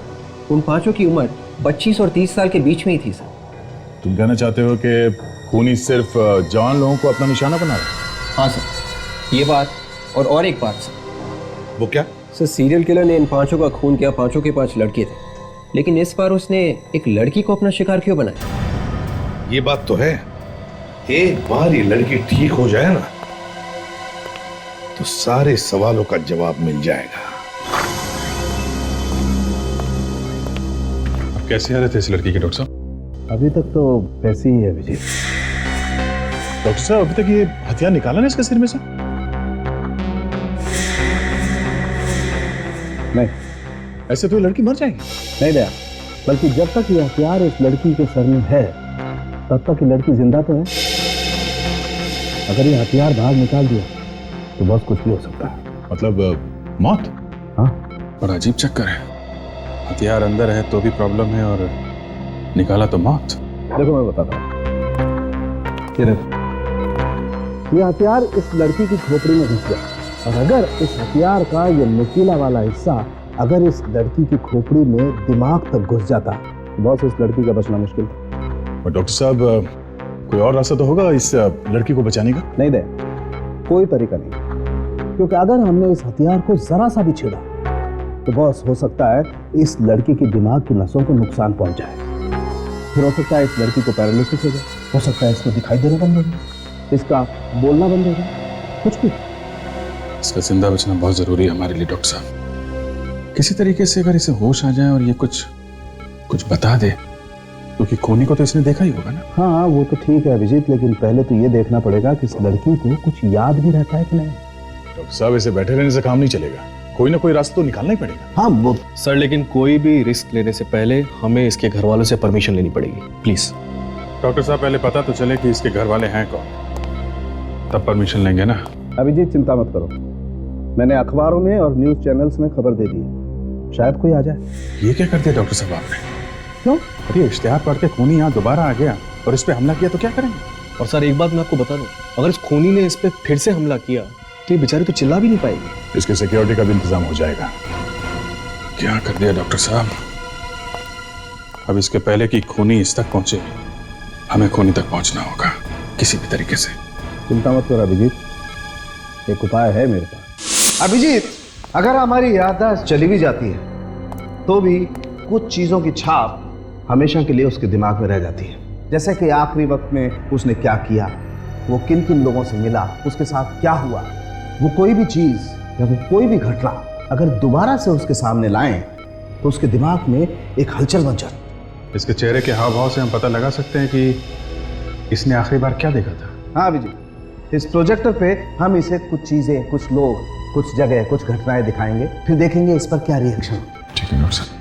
उन 5 की उम्र 25 और 30 साल के बीच में ही थी सर। तुम कहना चाहते हो कि खूनी सिर्फ जवान लोगों को अपना निशाना बना रहा है? हाँ सर, ये बात और एक बात सर। वो क्या? सर सीरियल किलर ने इन 5 का खून किया, 5 के 5 लड़के थे, लेकिन इस बार उसने एक लड़की को अपना शिकार क्यों बनाया? ये बात तो है, एक बार ये लड़की ठीक हो जाए ना तो सारे सवालों का जवाब मिल जाएगा। आप कैसी हालत है इस लड़की की डॉक्टर साहब? अभी तक तो वैसी ही है विजय। डॉक्टर साहब अभी तक ये हथियार निकाला ना इसके सिर में से? नहीं, ऐसे तो ये लड़की मर जाएगी। नहीं दया, बल्कि जब तक ये हथियार इस लड़की के सर में है तब तक ये लड़की जिंदा तो है। अगर ये हथियार बाहर निकाल दिया तो बहुत कुछ भी हो सकता है। मतलब मौत? हाँ, बड़ा अजीब चक्कर है, हथियार अंदर है तो भी प्रॉब्लम है और निकाला तो मौत। देखो मैं बताता हूँ, ये देखो, ये हथियार इस लड़की की खोपड़ी में घुस गया, और अगर इस हथियार का ये नुकीला वाला हिस्सा अगर इस लड़की की खोपड़ी में दिमाग तक घुस जाता तो बस इस लड़की का बचना मुश्किल था। और डॉक्टर साहब कोई और रास्ता तो होगा इस लड़की को बचाने का? नहीं दे, कोई तरीका नहीं। क्योंकि अगर हमने इस हथियार को जरा सा भी छेड़ा तो बॉस हो सकता है इस लड़की के दिमाग की नसों को नुकसान पहुंच जाए। फिर हो सकता है इस लड़की को पैरालिसिस हो जाए, हो सकता है इसको दिखाई देना बंद हो जाए, इसका बोलना बंद हो जाए, कुछ भी। इसका जिंदा बचना बहुत जरूरी है हमारे लिए डॉक्टर साहब। किसी तरीके से अगर इसे होश आ जाए और ये कुछ बता दे, क्योंकि खूनी को तो इसने देखा ही होगा ना। हाँ वो तो ठीक है अभिजीत, लेकिन पहले तो ये देखना पड़ेगा कि इस लड़की को कुछ याद भी रहता है कि नहीं। डॉक्टर साहब इसे बैठे रहने से काम नहीं चलेगा, कोई ना कोई रास्ता तो निकालना ही पड़ेगा। हाँ वो सर, लेकिन कोई भी रिस्क लेने से पहले हमें इसके घर वालों से परमिशन लेनी पड़ेगी, प्लीज। डॉक्टर साहब पहले पता तो चले कि इसके घर वाले हैं कौन, तब परमिशन लेंगे ना। अभिजीत चिंता मत करो, मैंने अखबारों में और न्यूज चैनल्स में खबर दे दी है, शायद कोई आ जाए। ये क्या कर दिया डॉक्टर साहब आपने? क्यों? अरे इश्तेहार पढ़ के खूनी यहाँ दोबारा आ गया और इस पे हमला किया तो क्या करेंगे? और सर एक बात मैं आपको बता दूं, अगर इस खूनी ने इस पे फिर से हमला किया तो ये बेचारी तो चिल्ला भी नहीं पाएगी। इसके सिक्योरिटी का भी इंतजाम हो जाएगा। क्या कर दिया डॉक्टर साहब? अब इसके पहले कि खूनी इस तक पहुंचे, हमें खूनी तक पहुंचना होगा किसी भी तरीके से। चिंता मत करो अभिजीत, एक उपाय है मेरे पास। अभिजीत, अगर हमारी याददाश्त चली भी जाती है तो भी कुछ चीजों की छाप हमेशा के लिए उसके दिमाग में रह जाती है। जैसे कि आखिरी वक्त में उसने क्या किया, वो किन किन लोगों से मिला, उसके साथ क्या हुआ, वो कोई भी चीज या वो कोई भी घटना अगर दोबारा से उसके सामने लाएं तो उसके दिमाग में एक हलचल बन जाती। इसके चेहरे के हाव भाव से हम पता लगा सकते हैं कि इसने आखिरी बार क्या देखा था। हाँ अभिजीत, इस प्रोजेक्टर पे हम इसे कुछ चीजें, कुछ लोग, कुछ जगह, कुछ घटनाएं दिखाएंगे, फिर देखेंगे इस पर क्या रिएक्शन। ठीक है डॉक्टर साहब।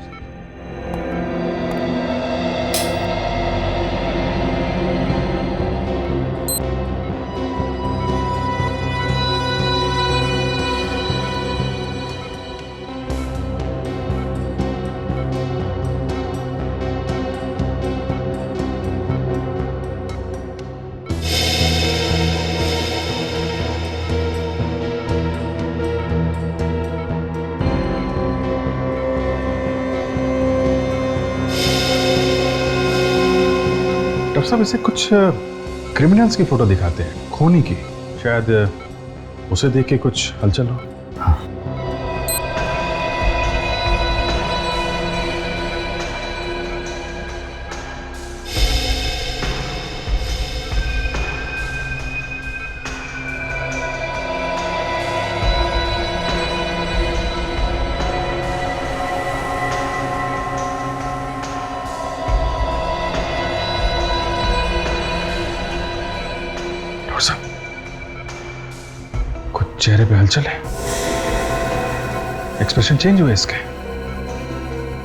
डॉक्टर साहब इसे कुछ क्रिमिनल्स की फोटो दिखाते हैं, खूनी की, शायद उसे देख के कुछ हलचल हो। हाँ। चेहरे पे हलचल है, एक्सप्रेशन चेंज हुए इसके।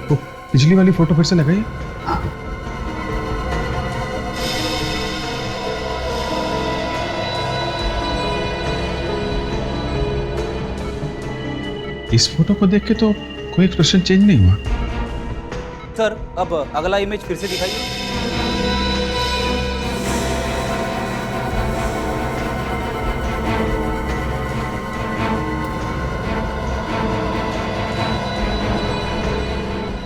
वो पिछली वाली फोटो फिर से लगाइए। हाँ। इस फोटो को देख के तो कोई एक्सप्रेशन चेंज नहीं हुआ। सर अब अगला इमेज फिर से दिखाइए।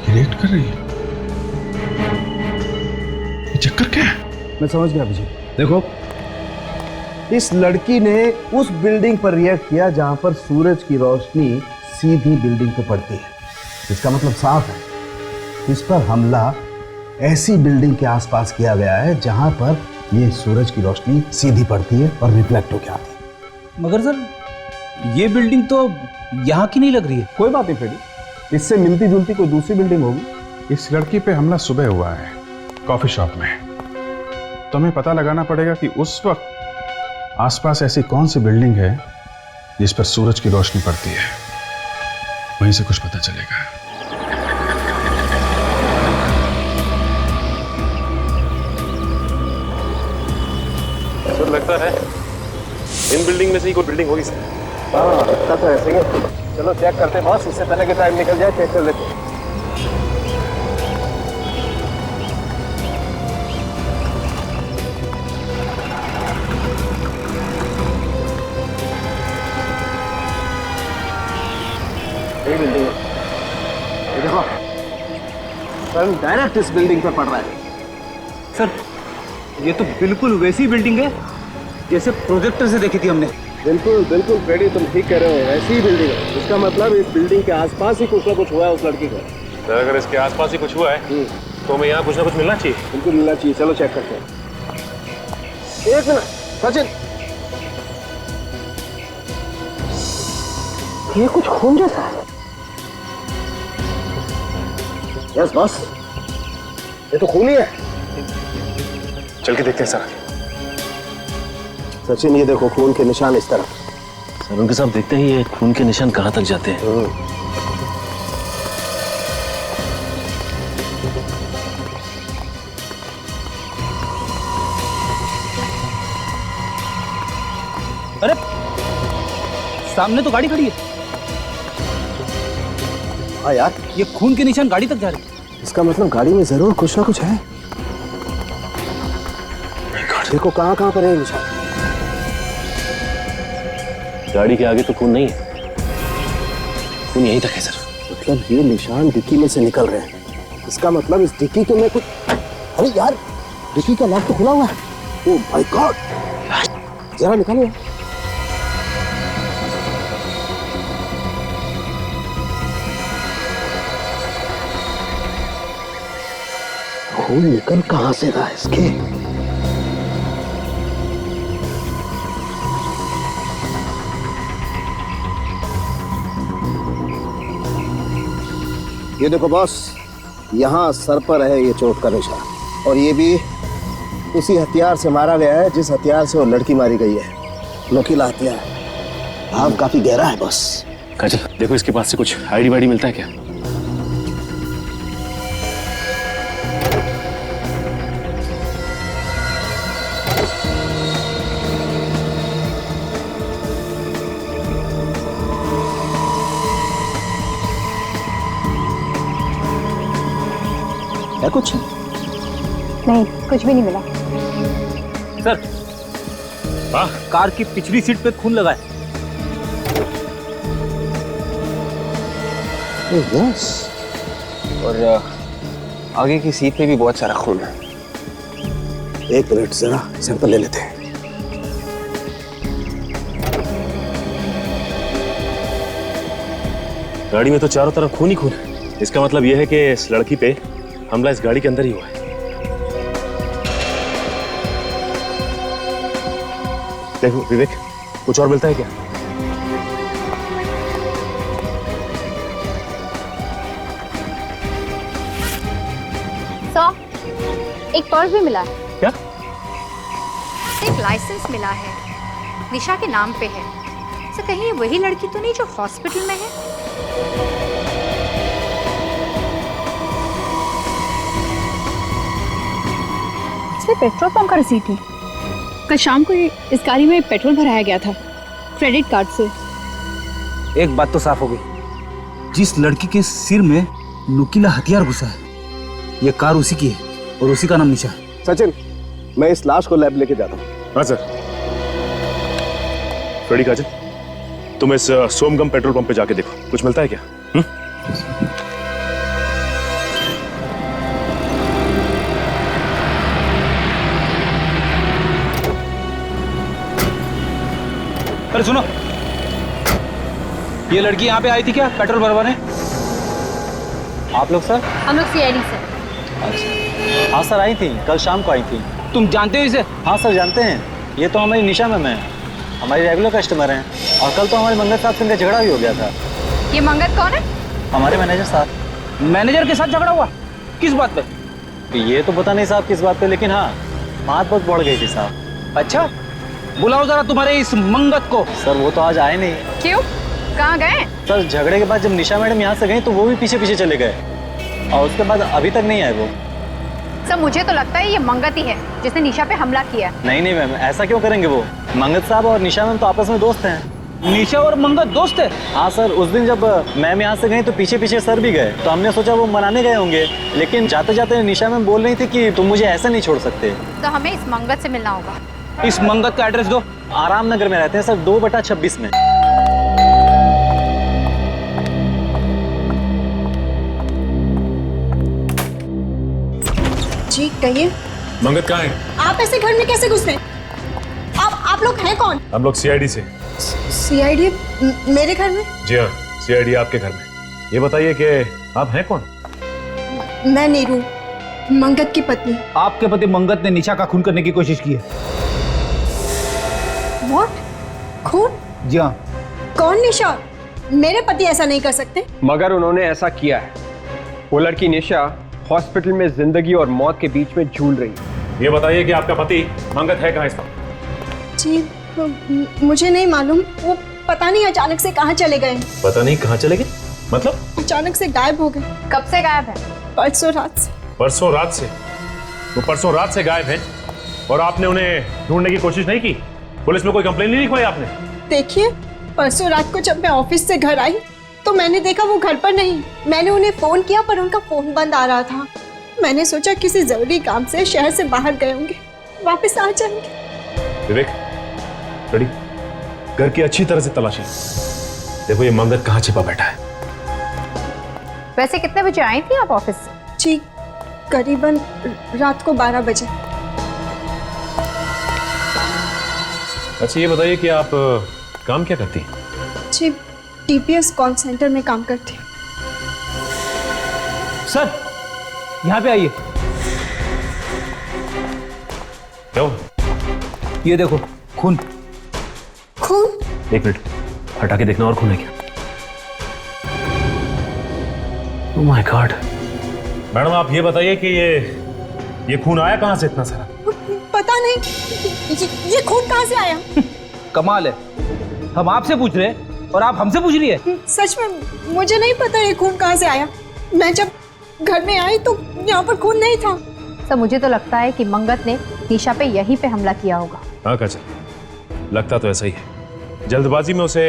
रिएक्ट कर रही है, ये चक्कर क्या है? मैं समझ गया अभिजीत। देखो, इस लड़की ने उस बिल्डिंग पर रिएक्ट किया जहां पर सूरज की रोशनी सीधी बिल्डिंग पे पड़ती है। इसका मतलब साफ है, इस पर हमला ऐसी बिल्डिंग के आसपास किया गया है जहां पर ये सूरज की रोशनी सीधी पड़ती है और रिफ्लेक्ट होकर आती है। मगर सर ये बिल्डिंग तो यहाँ की नहीं लग रही है। कोई बात नहीं फ्रेडी, इससे मिलती जुलती कोई दूसरी बिल्डिंग होगी। इस लड़की पे हमला सुबह हुआ है कॉफी शॉप में, तो हमें पता लगाना पड़ेगा कि उस वक्त आसपास ऐसी कौन सी बिल्डिंग है जिस पर सूरज की रोशनी पड़ती है, वहीं से कुछ पता चलेगा। सर लगता है इन बिल्डिंग में से ही कोई बिल्डिंग होगी सर। हाँ लगता तो ऐसे ही। चलो चेक करते हैं बॉस, इससे पहले कि टाइम निकल जाए, चेक कर लेते हैं। ये बिल्डिंग है, ये देखो सन डायरेक्ट इस बिल्डिंग पर पड़ रहा है। सर ये तो बिल्कुल वैसी बिल्डिंग है जैसे प्रोजेक्टर से देखी थी हमने। बिल्कुल बिल्कुल फ्रेडी, तुम ठीक कह रहे हो, ऐसी ही बिल्डिंग है। इसका मतलब इस बिल्डिंग के आसपास ही कुछ ना कुछ हुआ है उस लड़की को। सर अगर इसके आसपास ही कुछ हुआ है तो हमें यहाँ कुछ ना कुछ मिलना चाहिए। बिल्कुल मिलना चाहिए, चलो चेक करते हैं। एक मिनट सचिन, ये कुछ खून जैसा है। यस बॉस, ये तो खून ही है। चल के देखते हैं सर। सचिन ये देखो खून के निशान इस तरफ। सर उनके साथ देखते हैं ये खून के निशान कहाँ तक जाते हैं। अरे सामने तो गाड़ी खड़ी है। हाँ यार, ये खून के निशान गाड़ी तक जा रहे हैं। इसका मतलब गाड़ी में जरूर कुछ ना कुछ है। देखो कहाँ कहाँ पर है निशान। गाड़ी के आगे तो खून नहीं है, खून यहीं तक है सर। मतलब ये निशान डिक्की में से निकल रहे हैं। इसका मतलब इस डिक्की के में कुछ, अरे यार डिक्की का लॉक तो खुला हुआ है। ओह माय गॉड, जरा निकालो। खून निकल कहां से रहा है इसके? ये देखो बॉस, यहाँ सर पर है ये चोट का निशान, और ये भी उसी हथियार से मारा गया है जिस हथियार से वो लड़की मारी गई है। नुकीला हथियार। घाव काफी गहरा है बॉस। काजल देखो इसके पास से कुछ आईडी वाईडी मिलता है क्या? है कुछ? नहीं, कुछ भी नहीं मिला। सर कार की पिछली सीट पे खून लगा है। यस, और आगे की सीट पे भी बहुत सारा खून है। एक मिनट जरा सैंपल ले लेते हैं। गाड़ी में तो चारों तरफ खून ही खून है। इसका मतलब यह है कि इस लड़की पे हमला इस गाड़ी के अंदर ही हुआ है। देखो विवेक, कुछ और मिलता है क्या? एक पर्स भी मिला है। क्या? एक लाइसेंस मिला है, निशा के नाम पे है। सर कहीं ये वही लड़की तो नहीं जो हॉस्पिटल में है? इसमें पेट्रोल पंप का रसीद है। कल शाम को इस गाड़ी में पेट्रोल भराया गया था क्रेडिट कार्ड से। एक बात तो साफ हो गई, जिस लड़की के सिर में नुकीला हथियार घुसा है ये कार उसी की है और उसी का नाम निशा है। सचिन, मैं इस लाश को लैब लेके जाता हूँ। हाँ सर। फ्रेडी, काजल तुम इस सोमगम पेट्रोल पंप पे जाके देखो, कुछ मिलता है क्या? अरे सुनो, ये लड़की यहाँ पे आई थी क्या पेट्रोल भरवाने? आप लोग सर? हम लोग सीआईडी से। अच्छा, हाँ सर आई थी, कल शाम को आई थी। तुम जानते हो इसे? हाँ सर जानते हैं, ये तो हमारी निशा मैम है, हमारी रेगुलर कस्टमर हैं। और कल तो हमारे मंगत साहब से इनका झगड़ा भी हो गया था। ये मंगत कौन है? हमारे मैनेजर साहब। मैनेजर के साथ झगड़ा हुआ? किस बात पे? ये तो पता नहीं साहब किस बात पे, लेकिन हाँ बात बहुत बढ़ गई थी साहब। अच्छा, बुलाओ जरा तुम्हारे इस मंगत को। सर वो तो आज आए नहीं। क्यों, कहाँ गए? सर झगड़े के बाद जब निशा मैडम यहाँ से गई तो वो भी पीछे पीछे चले गए और उसके बाद अभी तक नहीं आए वो। सर मुझे तो लगता है ये मंगत ही है जिसने निशा पे हमला किया। नहीं नहीं मैम, ऐसा क्यों करेंगे वो? मंगत साहब और निशा मैम तो आपस में दोस्त हैं। निशा और मंगत दोस्त है? हाँ सर, उस दिन जब मैम यहाँ से गई तो पीछे पीछे सर भी गए, तो हमने सोचा वो मनाने गए होंगे, लेकिन जाते जाते निशा मैम बोल रही थी कि तुम मुझे ऐसे नहीं छोड़ सकते। तो हमें इस मंगत से मिलना होगा। इस मंगत का एड्रेस दो। आराम नगर में रहते हैं सर, 2/26 में। जी कहिए। मंगत कहाँ है? आप ऐसे घर में कैसे घुसे? आप आप लोग हैं कौन? हम लोग सीआईडी से। सीआईडी मेरे घर में? जी हाँ, सीआईडी आपके घर में। ये बताइए कि आप हैं कौन? मैं नीरू, मंगत की पत्नी। आपके पति मंगत ने निशा का खून करने की कोशिश की है। What? खून? जी हाँ। कौन निशा? मेरे पति ऐसा नहीं कर सकते। मगर उन्होंने ऐसा किया है। वो लड़की निशा हॉस्पिटल में जिंदगी और मौत के बीच में झूल रही है। ये बताइए कि आपका पति मंगत है कहाँ इस वक्त? जी मुझे नहीं मालूम, वो पता नहीं अचानक से कहाँ चले गए। पता नहीं कहाँ चले गए? मतलब? अचानक से गायब हो गए। कब से गायब है? परसों रात से। परसों रात से? वो परसों रात से गायब है और आपने उन्हें ढूंढने की कोशिश नहीं की? पुलिस में कोई कंप्लेन नहीं लिखवाई आपने? देखिए, परसों रात को जब मैं ऑफिस से घर आई तो मैंने देखा वो घर पर नहीं। मैंने उन्हें फोन किया पर उनका फोन बंद आ रहा था। मैंने सोचा किसी जरूरी काम से शहर से बाहर गए होंगे, वापस आ जाएंगे। विवेक, रेडी? घर की अच्छी तरह से तलाशी। देखो ये मंगत कहाँ छिपा बैठा है। वैसे कितने बजे आई थी आप ऑफिस से? जी करीबन रात को 12 बजे। अच्छा ये बताइए कि आप काम क्या करती हैं? जी टीपीएस कॉल सेंटर में काम करती हूँ। सर यहाँ पे आइए। क्या हुआ? ये देखो खून। खून? एक मिनट हटा के देखना, और खून है क्या? Oh my God. मैडम आप ये बताइए कि ये खून आया कहाँ से इतना सारा? पता नहीं, ये खून कहाँ से आया? कमाल है, हम आपसे पूछ रहे हैं और आप हमसे पूछ रही है। सच में मुझे नहीं पता ये खून कहाँ से आया। मैं जब घर में आई तो यहाँ पर खून नहीं था। सर मुझे तो लगता है कि मंगत ने निशा पे यहीं पे हमला किया होगा। हाँ काजल, लगता तो ऐसा ही है। जल्दबाजी में उसे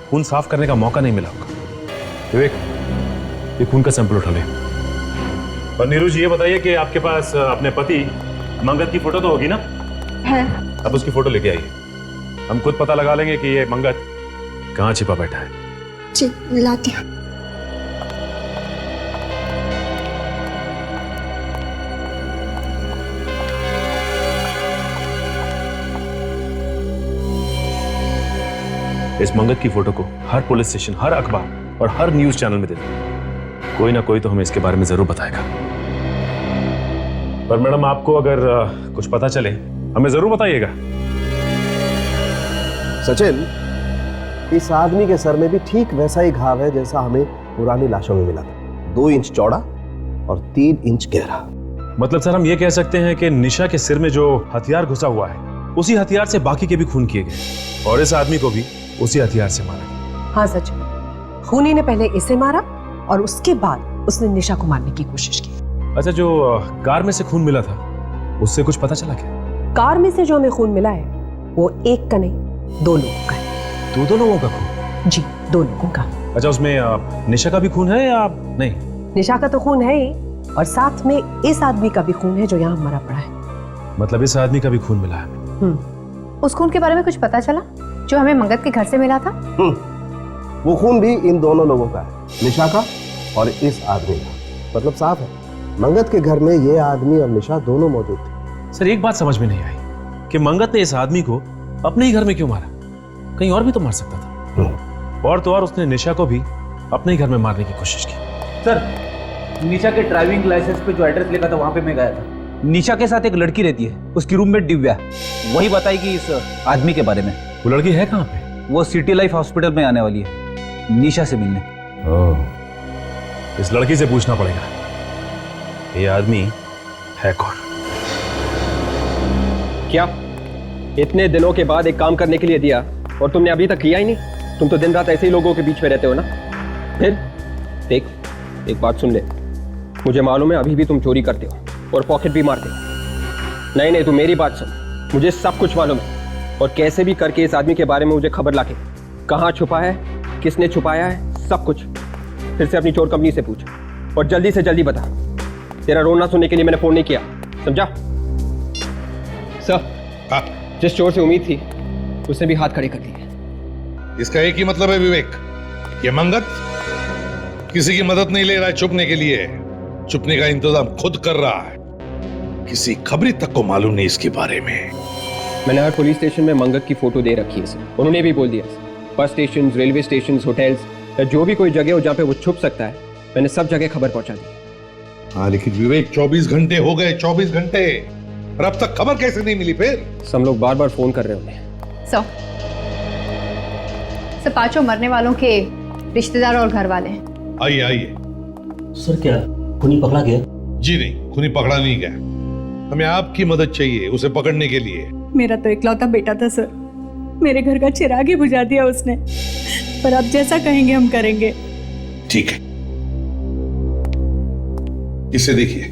खून साफ करने का मौका नहीं मिला होगा। विवेक, ये खून का सैंपल उठा ले। और नीरू जी ये बताइए कि आपके पास अपने पति मंगत की फोटो तो होगी ना? है। अब उसकी फोटो लेके आइए, हम खुद पता लगा लेंगे कि ये मंगत कहाँ छिपा बैठा है। जी लाती हूँ। इस मंगत की फोटो को हर पुलिस स्टेशन, हर अखबार और हर न्यूज चैनल में दे दो। कोई ना कोई तो हमें इसके बारे में जरूर बताएगा। पर मैडम आपको अगर कुछ पता चले हमें जरूर बताइएगा। सचिन, इस आदमी के सर में भी ठीक वैसा ही घाव है जैसा हमें पुरानी लाशों में मिला था। 2 इंच चौड़ा और 3 इंच गहरा। मतलब सर हम ये कह सकते हैं कि निशा के सिर में जो हथियार घुसा हुआ है उसी हथियार से बाकी के भी खून किए गए और इस आदमी को भी उसी हथियार से मारा गया। हाँ सचिन, खूनी ने पहले इसे मारा और उसके बाद उसने निशा को मारने की कोशिश की। अच्छा जो कार में से खून मिला था उससे कुछ पता चला क्या? कार में से जो हमें खून मिला है वो एक का नहीं 2 लोगों का है। 2 लोगों का खून? जी 2 लोगों का। अच्छा उसमें निशा का भी खून है या नहीं? निशा का तो खून है ही और साथ में इस आदमी का भी खून है जो यहाँ मरा पड़ा है। मतलब इस आदमी का भी खून मिला है? उस खून के बारे में कुछ पता चला जो हमें मंगत के घर से मिला था? वो खून भी इन दोनों लोगों का है, निशा का और इस आदमी का। मतलब साफ है, मंगत के घर में ये आदमी और निशा दोनों मौजूद थे। सर एक बात समझ में नहीं आई कि मंगत ने इस आदमी को अपने ही घर में क्यों मारा? कहीं और भी तो मार सकता था। और तो और उसने निशा को भी अपने ही घर में मारने की कोशिश की। सर निशा के ड्राइविंग लाइसेंस पे जो एड्रेस लिखा था वहां पे मैं गया था। निशा के साथ एक लड़की रहती है, उसकी रूममेट दिव्या, वही बताएगी इस आदमी के बारे में। वो लड़की है कहाँ पे? वो सिटी लाइफ हॉस्पिटल में आने वाली है निशा से मिलने। इस लड़की से पूछना पड़ेगा ये आदमी है कौन। क्या इतने दिनों के बाद एक काम करने के लिए दिया और तुमने अभी तक किया ही नहीं? तुम तो दिन रात ऐसे ही लोगों के बीच में रहते हो ना। फिर देख, एक बात सुन ले, मुझे मालूम है अभी भी तुम चोरी करते हो और पॉकेट भी मारते हो। नहीं नहीं, तू मेरी बात सुन, मुझे सब कुछ मालूम है और कैसे भी करके इस आदमी के बारे में मुझे खबर लाके, कहाँ छुपा है, किसने छुपाया है, सब कुछ फिर से अपनी चोर कंपनी से पूछ और जल्दी से जल्दी बता। तेरा रोना सुनने के लिए मैंने फोन नहीं किया, समझा? सर जिस चोर से उम्मीद थी उसने भी हाथ खड़े कर दिए। इसका एक ही मतलब है विवेक, ये मंगत किसी की मदद नहीं ले रहा है छुपने के लिए, छुपने का इंतजाम खुद कर रहा है। किसी खबरी तक को मालूम नहीं इसके बारे में। मैंने हर पुलिस स्टेशन में मंगत की फोटो दे रखी है सर। उन्होंने भी बोल दिया sir, bus station, railway station, hotels या जो भी कोई जगह हो जहाँ पे वो छुप सकता है, मैंने सब जगह खबर पहुंचा दी। हाँ लेकिन विवेक 24 घंटे हो गए, 24 घंटे, और अब तक खबर कैसे नहीं मिली फिर? सब लोग बार बार फोन कर रहे होंगे। सर पांचों मरने वालों के रिश्तेदार और घर वाले हैं। आइए आइए। सर क्या खूनी पकड़ा गया? जी नहीं, खूनी पकड़ा नहीं गया। हमें आपकी मदद चाहिए उसे पकड़ने के लिए। मेरा तो इकलौता बेटा था सर, मेरे घर का चिराग ही बुझा दिया उसने, पर अब जैसा कहेंगे हम करेंगे। ठीक है, इसे देखिए।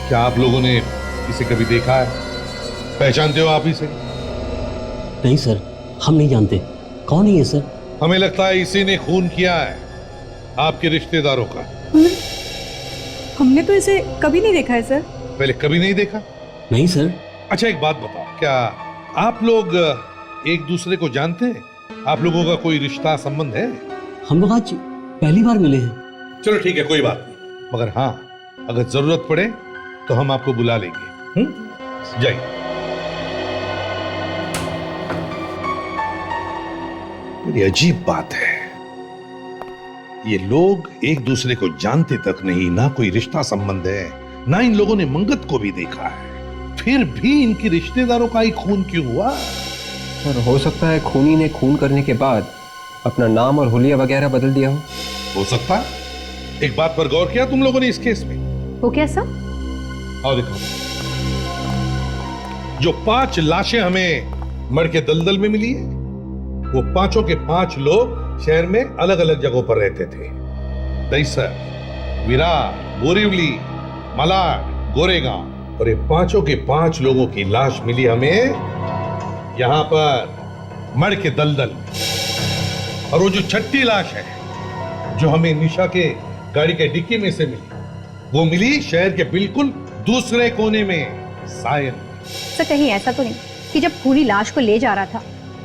क्या आप लोगों ने इसे कभी देखा है? पहचानते हो आप इसे? नहीं सर, हम नहीं जानते। कौन है ये सर? हमें लगता है इसी ने खून किया है आपके रिश्तेदारों का। हमने तो इसे कभी नहीं देखा है सर। पहले कभी नहीं देखा? नहीं सर। अच्छा एक बात बताओ, क्या आप लोग एक दूसरे को जानते हैं? आप लोगों का कोई रिश्ता संबंध है? हम लोग आज पहली बार मिले हैं। चलो ठीक है, कोई बात नहीं, मगर हाँ अगर जरूरत पड़े तो हम आपको बुला लेंगे। जाइए। बड़ी अजीब बात है, ये लोग एक दूसरे को जानते तक नहीं, ना कोई रिश्ता संबंध है, ना इन लोगों ने मंगत को भी देखा है, फिर भी इनके रिश्तेदारों का ही खून क्यों हुआ? और हो सकता है खूनी ने खून करने के बाद अपना नाम और हुलिया वगैरह बदल दिया हो सकता है। एक बात पर गौर किया तुम लोगों ने इस केस में? वो क्या सर? आओ देखो, जो 5 लाशें हमें मर के दलदल में मिली है, वो पांचों के 5 लोग शहर में अलग अलग जगहों पर रहते थे। दहीसर, विरार, बोरीवली, मलाड, गोरेगांव, और ये पांचों के 5 लोगों की लाश मिली हमें यहां पर मर के दलदल में। और वो जो 6ठी लाश है जो हमें निशा के गाड़ी के डिक्की में से मिली, वो मिली शहर के बिल्कुल दूसरे कोने में, सायन। सर कहीं ऐसा तो नहीं कि जब खूनी लाश को ले जा रहा था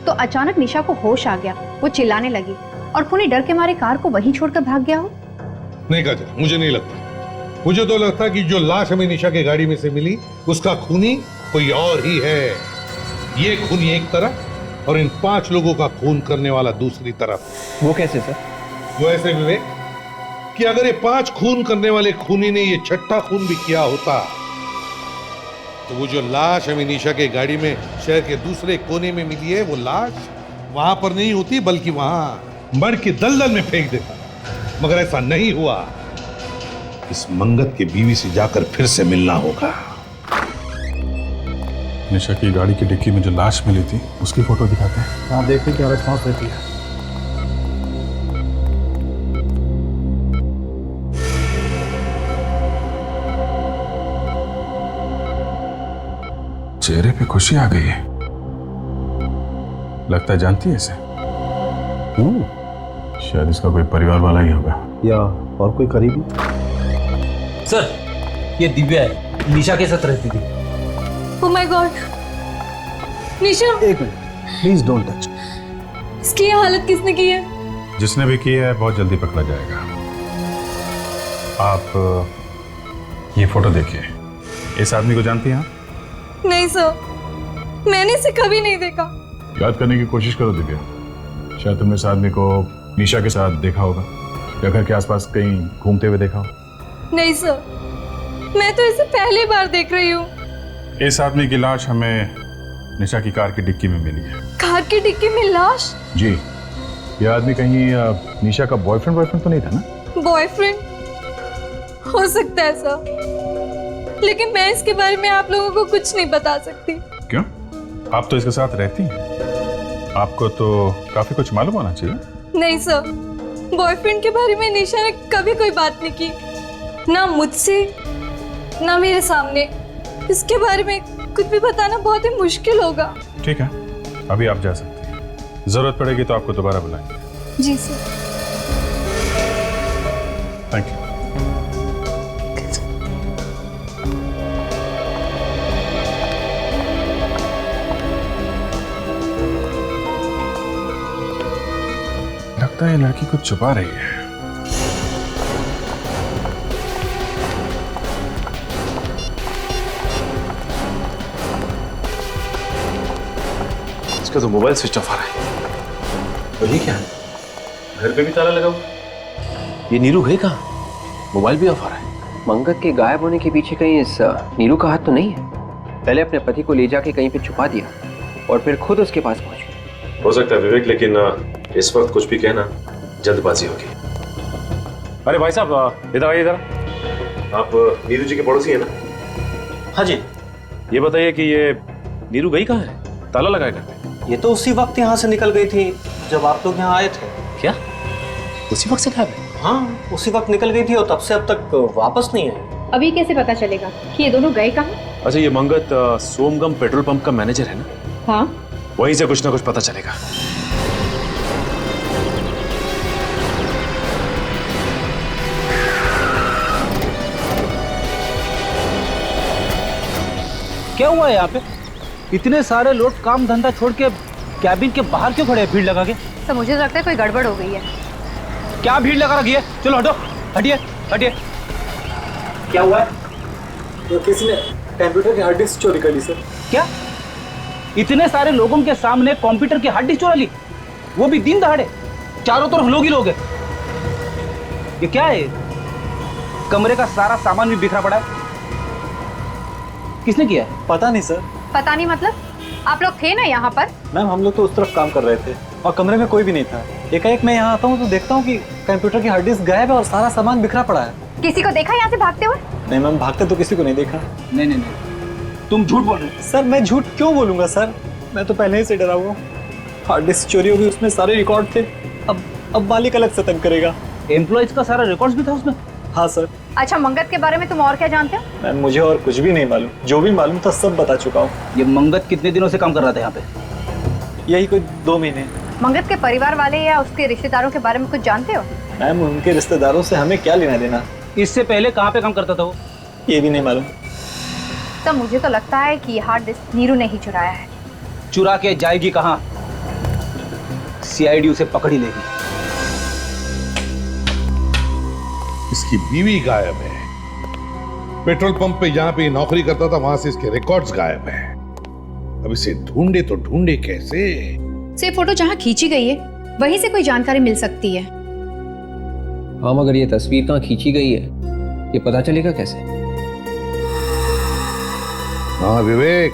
तो अचानक निशा को होश आ गया, वो चिल्लाने लगी और खूनी डर के मारे कार को वहीं छोड़कर भाग गया हो? नहीं काजल, मुझे नहीं लगता। मुझे तो लगता कि जो लाश हमें निशा के गाड़ी में से मिली उसका खूनी कोई और ही है। ये खूनी एक तरफ और इन 5 लोगों का खून करने वाला दूसरी तरफ। वो कैसे सर? वो ऐसे विवेक कि अगर ये 5 खून करने वाले खूनी ने ये 6ठा खून भी किया होता तो वो जो लाश हमें निशा के गाड़ी में शहर के दूसरे कोने में मिली है, वो लाश वहां पर नहीं होती बल्कि वहां मर के दलदल में फेंक देता। मगर ऐसा नहीं हुआ। इस मंगत के बीवी से जाकर फिर से मिलना होगा। निशा की गाड़ी की डिक्की में जो लाश मिली थी उसकी फोटो दिखाते हैं। हाँ देखते क्या रिस्पॉन्स रहती है। चेहरे पे खुशी आ गई है, लगता है जानती है इसे। शायद इसका कोई परिवार वाला ही होगा या और कोई करीबी। सर ये दिव्या है, निशा के साथ रहती थी। ओह माय गॉड, निशा। एक मिनट प्लीज डोंट टच। इसकी ये हालत किसने की है? जिसने भी की है बहुत जल्दी पकड़ा जाएगा। आप ये फोटो देखिए, इस आदमी को जानती हैं आप? नहीं सर, मैंने इसे कभी नहीं देखा। याद करने की कोशिश करो दिव्या, शायद तुमने इस आदमी को निशा के साथ देखा होगा या घर के आसपास कहीं घूमते हुए देखा हो। नहीं सर, मैं तो इसे पहली बार देख रही हूँ। इस आदमी की लाश हमें निशा की कार की डिक्की में मिली है। कार की डिक्की में लाश? जी, ये आदमी कहीं निशा का बॉयफ्रेंड तो नहीं था ना? बॉयफ्रेंड हो सकता है सर, लेकिन मैं इसके बारे में आप लोगों को कुछ नहीं बता सकती। क्यों? आप तो इसके साथ रहती हैं, आपको तो काफी कुछ मालूम होना चाहिए। नहीं सर, बॉयफ्रेंड के बारे में निशा ने कभी कोई बात नहीं की, ना मुझसे ना मेरे सामने। इसके बारे में कुछ भी बताना बहुत ही मुश्किल होगा। ठीक है, अभी आप जा सकती हैं, जरूरत पड़ेगी तो आपको दोबारा बुलाएंगे। जी सर। Thank you. लगता है ये लड़की कुछ छुपा रही है। उसका तो मोबाइल स्विच ऑफ आ रहा है। और ये क्या है? घर पे भी ताला लगा हुआ। ये नीरू गई कहाँ? मोबाइल भी ऑफ आ रहा है। मंगत के गायब होने के पीछे कहीं इस नीरू का हाथ तो नहीं है? पहले अपने पति को ले जाके कहीं पे छुपा दिया और फिर खुद उसके पास पहुंची। हो सकता है विवेक, लेकिन इस वक्त कुछ भी कहना जल्दबाजी होगी। अरे भाई साहब, इधर आइए। इधर आप नीरू जी के पड़ोसी हैं ना? हाँ जी। ये बताइए कि ये नीरू गई कहाँ है? ताला लगाए घर पे? ये तो उसी वक्त यहाँ से निकल गई थी जब आप लोग यहाँ आए थे। क्या उसी वक्त से गायब है? हाँ, उसी वक्त निकल गई थी और तब से अब तक वापस नहीं आई। अभी कैसे पता चलेगा कि ये दोनों गए कहाँ? अच्छा, ये मंगत सोमगम पेट्रोल पंप का मैनेजर है ना? हाँ। वहीं से कुछ ना कुछ पता चलेगा। क्या हुआ है यहाँ पे? इतने सारे लोग काम धंधा छोड़ के कैबिन के बाहर क्यों खड़े हैं भीड़ लगा के? तो मुझे लगता है कोई गड़बड़ हो गई है। क्या भीड़ लगा रखी है? चलो हटो, हटिए हटिए। क्या हुआ है? तो किसी ने कंप्यूटर की हार्ड डिस्क चोरी कर ली सर। क्या? इतने सारे लोगों के सामने कंप्यूटर की हार्ड डिस्क चुरा ली, वो भी दिन दहाड़े? चारों तरफ लोग ही लोग हैं। ये क्या है? कमरे का सारा सामान भी बिखरा पड़ा है। किसने किया है? पता नहीं सर। पता नहीं मतलब? आप लोग थे ना यहाँ पर? मैम, हम लोग तो उस तरफ काम कर रहे थे और कमरे में कोई भी नहीं था। एकाएक मैं यहाँ आता हूँ तो देखता हूँ कि कंप्यूटर की हार्ड डिस्क गायब है और सारा सामान बिखरा पड़ा है। किसी को देखा यहाँ से भागते हुए? नहीं मैम, भागते तो किसी को नहीं देखा। नहीं नहीं नहीं, तुम झूठ बोल रहे हो। सर मैं झूठ क्यों बोलूंगा सर, मैं तो पहले ही से डरा हुआ। हार्ड डिस्क चोरी होगी, उसमें सारे रिकॉर्ड थे। अब मालिक अलग से तंग करेगा। एम्प्लॉइज का सारा रिकॉर्ड्स भी था उसमें? हाँ सर। अच्छा, मंगत के बारे में तुम और क्या जानते हो? मैम, मुझे और कुछ भी नहीं मालूम, जो भी मालूम था सब बता चुका हूँ। ये मंगत कितने दिनों से काम कर रहा था यहाँ पे? यही कोई 2 महीने। मंगत के परिवार वाले या उसके रिश्तेदारों के बारे में कुछ जानते हो? मैम, उनके रिश्तेदारों से हमें क्या लेना देना? इससे पहले कहाँ पे काम करता था वो? ये भी नहीं मालूम। तब मुझे तो लगता है कि हार्ड डिस्क नीरू ने ही चुराया है। चुरा के जाएगी कहाँ? सीआईडी उसे पकड़ ही लेगी। इसकी बीवी गायब है। पेट्रोल पंप पे जहां पे नौकरी करता था वहां से इसके रिकॉर्ड्स गायब है। अब इसे ढूंढे तो ढूंढे कैसे? से फोटो जहाँ खींची गई है वहीं से कोई जानकारी मिल सकती है। हाँ, मगर ये तस्वीर कहाँ खींची गई है ये पता चलेगा कैसे? हाँ विवेक,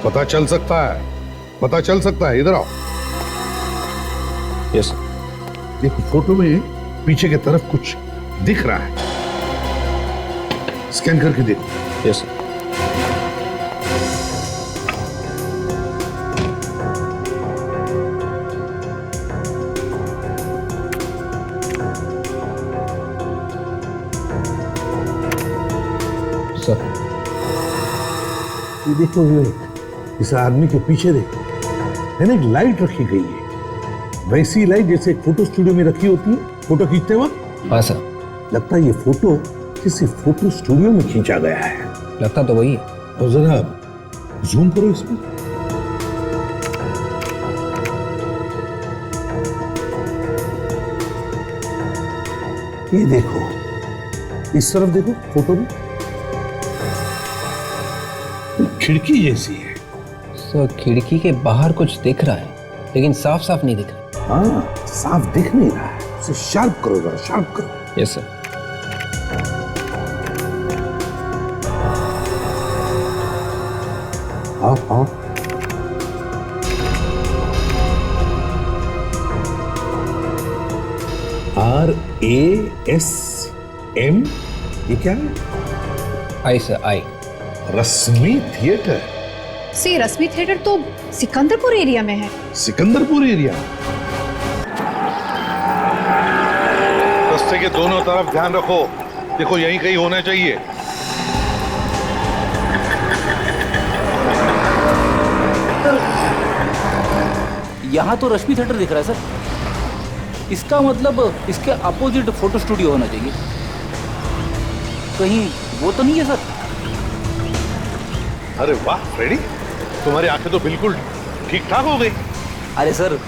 पता चल सकता है, पता चल सकता है। इधर आओ। यस। देखो फोटो में पीछे की तरफ कुछ दिख रहा है, स्कैन करके देखो। यस। ये देखो विवेक, इस आदमी के पीछे देखो, है ना, एक लाइट रखी गई है, वैसी लाइट जैसे एक फोटो स्टूडियो में रखी होती है फोटो खींचते वक्त। हाँ सर। लगता है ये फोटो किसी फोटो स्टूडियो में खींचा गया है। लगता तो वही है। और जरा जूम करो इसमें। ये देखो, इस तरफ देखो फोटो में खिड़की जैसी है। सर, खिड़की के बाहर कुछ दिख रहा है लेकिन साफ साफ नहीं दिख रहा। हाँ, साफ दिख नहीं रहा है, उसे शार्प करो जरा, शार्प करो। Yes sir. हाँ हाँ, RASM, ये क्या है? आई सर, आई। रश्मि थिएटर। सी रश्मि थिएटर तो सिकंदरपुर एरिया में है। सिकंदरपुर एरिया? रास्ते के दोनों तरफ ध्यान रखो, देखो यहीं कहीं होना चाहिए। यहाँ तो रश्मि थिएटर दिख रहा है सर। इसका मतलब इसके अपोजिट फोटो स्टूडियो होना चाहिए। कहीं वो तो नहीं है सर? अरे वाह फ्रेडी, तुम्हारी आंखें तो बिल्कुल ठीक ठाक हो गई। अरे सर,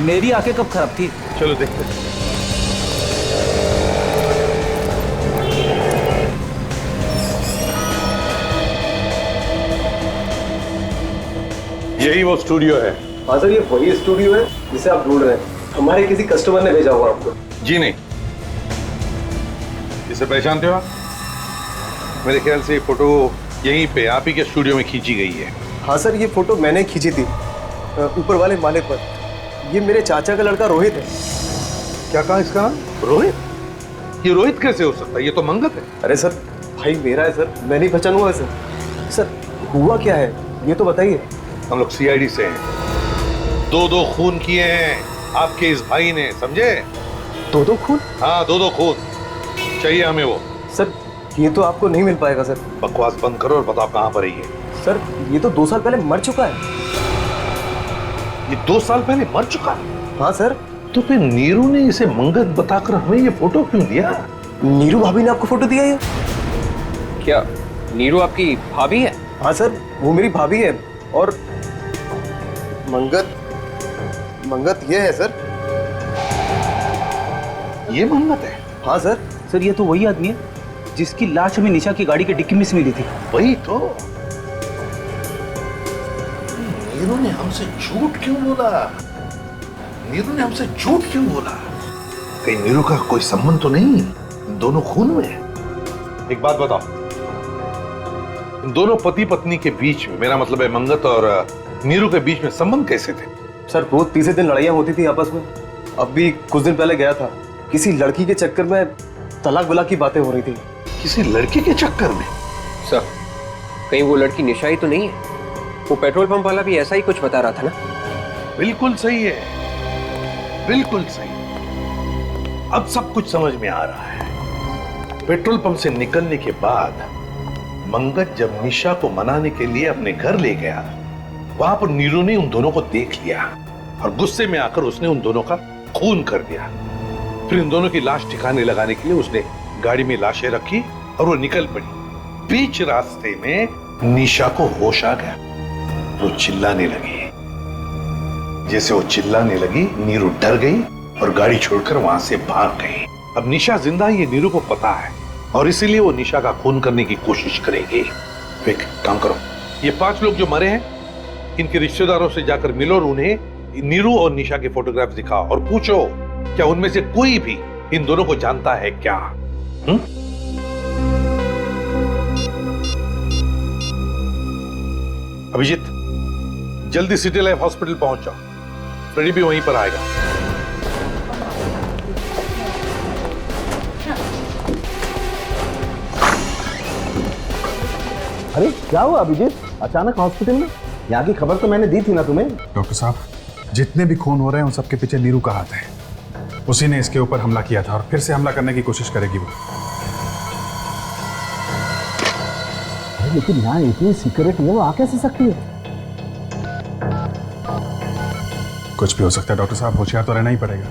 मेरी आंखें कब खराब थी? चलो देखते हैं। यही वो स्टूडियो है? हाँ सर, ये वही स्टूडियो है जिसे आप ढूंढ रहे हैं। हमारे किसी कस्टमर ने भेजा हुआ आपको। जी नहीं। इसे पहचानते हो आप? मेरे ख्याल से ये फोटो यहीं पे आप ही के स्टूडियो में खींची गई है। हाँ सर, ये फोटो मैंने खींची थी ऊपर वाले माले पर। ये मेरे चाचा का लड़का रोहित है। क्या कहा इसका नाम? रोहित? ये रोहित कैसे हो सकता है? ये तो मंगत है। अरे सर, भाई मेरा है सर, मैं नहीं पहचानूंगा सर। सर हुआ क्या है ये तो बताइए। हम लोग सीआईडी से हैं। दो खून किए हैं आपके इस भाई ने, समझे? दो खून? हाँ, दो खून चाहिए हमें वो। सर ये तो आपको नहीं मिल पाएगा सर। बकवास बंद करो और बताओ कहाँ पर है ये। सर ये तो 2 साल पहले मर चुका है। ये 2 साल पहले मर चुका है? हाँ सर। तो फिर नीरू ने इसे मंगत बताकर हमें ये फोटो क्यों दिया? नीरू भाभी ने आपको फोटो दिया ये? क्या नीरू आपकी भाभी है? हाँ सर, वो मेरी भाभी है। और मंगत ये है सर। ये मंगत है? हाँ सर। सर ये तो वही आदमी है जिसकी लाश हमें निशा की गाड़ी के डिक्की में से मिली थी। वही तो। नीरू ने हमसे झूठ क्यों बोला? कहीं नीरू का कोई संबंध तो नहीं इन दोनों खून में? एक बात बताओ, इन दोनों पति पत्नी के बीच में, मेरा मतलब है मंगत और नीरू के बीच में संबंध कैसे थे? सर रोज तीसरे दिन लड़ाइयाँ होती थी आपस में। अब भी कुछ दिन पहले गया था, किसी लड़की के चक्कर में तलाक वलाक की बातें हो रही थी। किसी लड़की के चक्कर में? सर कहीं वो लड़की निशा ही तो नहीं है? वो पेट्रोल पंप वाला भी ऐसा ही कुछ बता रहा था ना? बिल्कुल सही है, बिल्कुल सही। अब सब कुछ समझ में आ रहा है। पेट्रोल पंप से निकलने के बाद मंगत जब निशा को मनाने के लिए अपने घर ले गया, वहां पर नीरू ने उन दोनों को देख लिया और गुस्से में आकर उसने उन दोनों का खून कर दिया। फिर इन दोनों की लाश ठिकाने लगाने के लिए उसने गाड़ी में लाशें रखी और वो निकल पड़ी। बीच रास्ते में निशा को होश आ गया, वो चिल्लाने लगी। जैसे वो चिल्लाने लगी, नीरू डर गई और गाड़ी छोड़कर वहां से भाग गई। अब निशा जिंदा है ये नीरू को पता है और इसीलिए वो निशा का खून करने की कोशिश करेगी। एक काम करो, ये 5 लोग जो मरे हैं इनके रिश्तेदारों से जाकर मिलो और उन्हें नीरू और निशा के फोटोग्राफ दिखाओ और पूछो क्या उनमें से कोई भी इन दोनों को जानता है क्या? अभिजीत, जल्दी सिटी लाइफ हॉस्पिटल पहुंच जाओ, फ्रेडी भी वहीं पर आएगा। अरे क्या हुआ अभिजीत, अचानक हॉस्पिटल में? यहाँ की खबर तो मैंने दी थी ना तुम्हें। डॉक्टर साहब, जितने भी खून हो रहे हैं उन सबके पीछे नीरू का हाथ है। उसी ने इसके ऊपर हमला किया था और फिर से हमला करने की कोशिश करेगी वो। अरे लेकिन यहाँ इतनी सिक्योरिटी है, वो आ कैसे सकती है? कुछ भी हो सकता है डॉक्टर साहब, होशियार तो रहना ही पड़ेगा।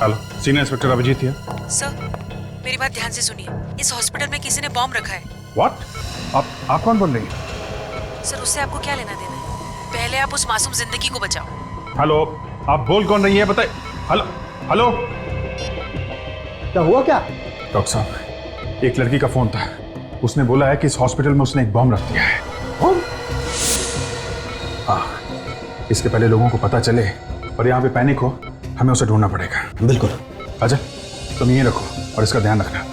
हेलो, सीनियर इंस्पेक्टर अभिजीत है। सर, मेरी बात ध्यान से सुनिए। इस हॉस्पिटल में किसी ने बॉम्ब रखा है। व्हाट? आप कौन बोल रही हैं? सर, उससे आपको क्या लेना देना है? पहले आप उस मासूम जिंदगी को बचाओ। हेलो, आप बोल कौन रही है बताइए। हेलो, क्या हुआ क्या? डॉक्टर साहब, एक लड़की का फोन था, उसने बोला है कि इस हॉस्पिटल में उसने एक बॉम्ब रख दिया है। हाँ, इसके पहले लोगों को पता चले और यहाँ पे पैनिक हो, हमें उसे ढूंढना पड़ेगा। बिल्कुल। अजय, तुम ये रखो और इसका ध्यान रखना।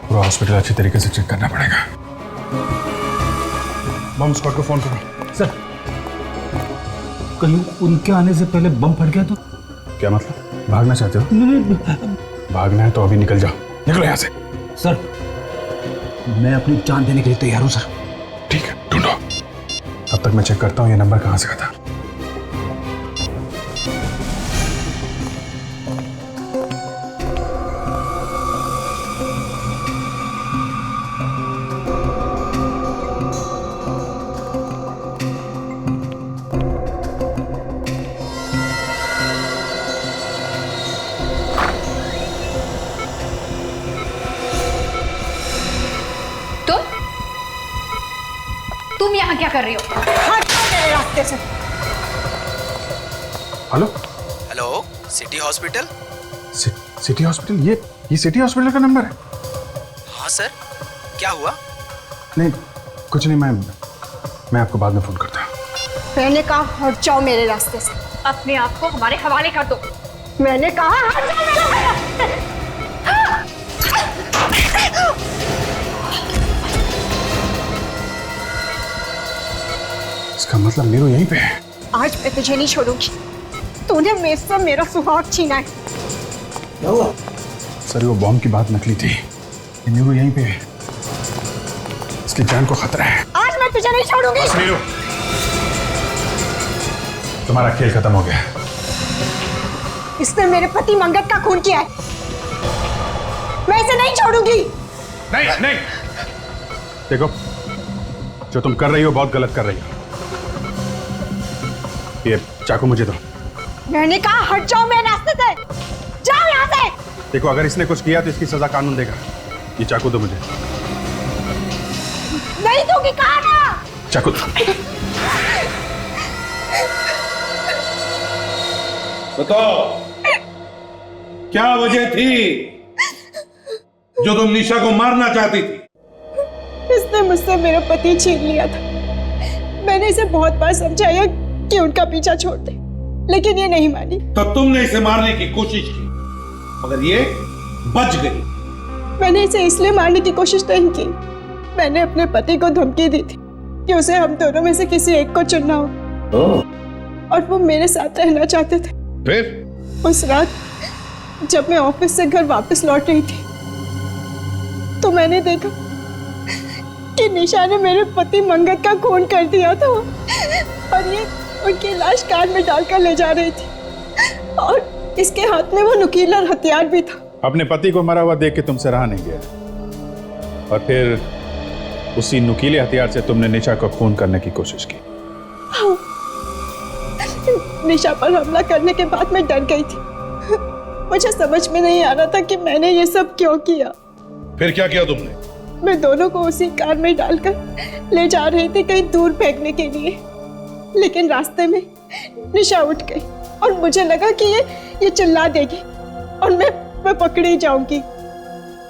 पूरा हॉस्पिटल अच्छी तरीके से चेक करना पड़ेगा। बम स्क्वाड को फोन करो। सर, कहीं उनके आने से पहले बम फट गया तो? क्या मतलब, भागना चाहते हो? नहीं, भागना है तो अभी निकल जाओ, निकलो यहाँ से। सर, मैं अपनी जान देने के लिए तैयार हूँ सर। ठीक है, ढूंढो। तब तक मैं चेक करता हूँ ये नंबर कहाँ से आता। तुम यहाँ क्या कर रही हो? हटो मेरे रास्ते से। Hello hello, city hospital? City hospital? ये सिटी हॉस्पिटल का नंबर है? हाँ सर, क्या हुआ? नहीं कुछ नहीं, मैं आपको बाद में फोन करता हूँ। मैंने कहा हट जाओ मेरे रास्ते से। अपने आप को हमारे हवाले कर दो। मैंने कहा हट जाओ मेरे रास्ते से। इसका मतलब नीरू यहीं पे है। आज मैं तुझे नहीं छोड़ूंगी। तूने मेरे से मेरा सुहाग छीना है। क्या हुआ? सर वो बॉम्ब की बात नकली थी। ये नीरू यहीं पे है, इसकी जान को खतरा है। आज मैं तुझे नहीं छोड़ूंगी। बस नीरू, तुम्हारा खेल खत्म हो गया। इसने मेरे पति मंगत का खून किया है। मैं इसे नहीं छोड़ूंगी। नहीं नहीं, देखो जो तुम कर रही हो बहुत गलत कर रही हो। ये चाकू मुझे दो। मैंने कहा हट जाओ मेरे रास्ते से। जाओ यहाँ से। देखो अगर इसने कुछ किया तो इसकी सजा कानून देगा। ये चाकू दो मुझे। नहीं दूंगी, कहा ना। चाकू दो। बताओ क्या वजह थी जो तुम निशा को मारना चाहती थी? इसने मुझसे मेरा पति छीन लिया था। मैंने इसे बहुत बार समझाया कि उनका पीछा छोड़ दे, लेकिन ये नहीं मानी। तो तुमने इसे मारने की कोशिश की, मगर ये बच गई। मैंने इसे इसलिए मारने की कोशिश नहीं की। मैंने अपने पति को धमकी दी थी कि उसे हम दोनों में से किसी एक को चुनना हो, और वो मेरे साथ रहना चाहते थे। फिर उस रात जब मैं ऑफिस से घर वापस लौट रही थी तो मैंने देखा कि निशा ने मेरे पति मंगत का खून कर दिया था, और ये उनकी लाश कार में डालकर ले जा रही थी, और इसके हाथ में वो नुकीला हथियार भी था। अपने पति को मरा हुआ देख के तुमसे रहा नहीं गया, और फिर उसी नुकीले हथियार से तुमने निशा को खून करने की कोशिश की। हाँ। निशा पर हमला करने के बाद मैं डर गई थी। मुझे समझ में नहीं आ रहा था कि मैंने ये सब क्यों किया। फिर क्या किया तुमने? मैं दोनों को उसी कार में डालकर ले जा रही थी कहीं दूर फेंकने के लिए, लेकिन रास्ते में निशा उठ गई और मुझे लगा कि ये चिल्ला देगी और मैं पकड़ी जाऊंगी,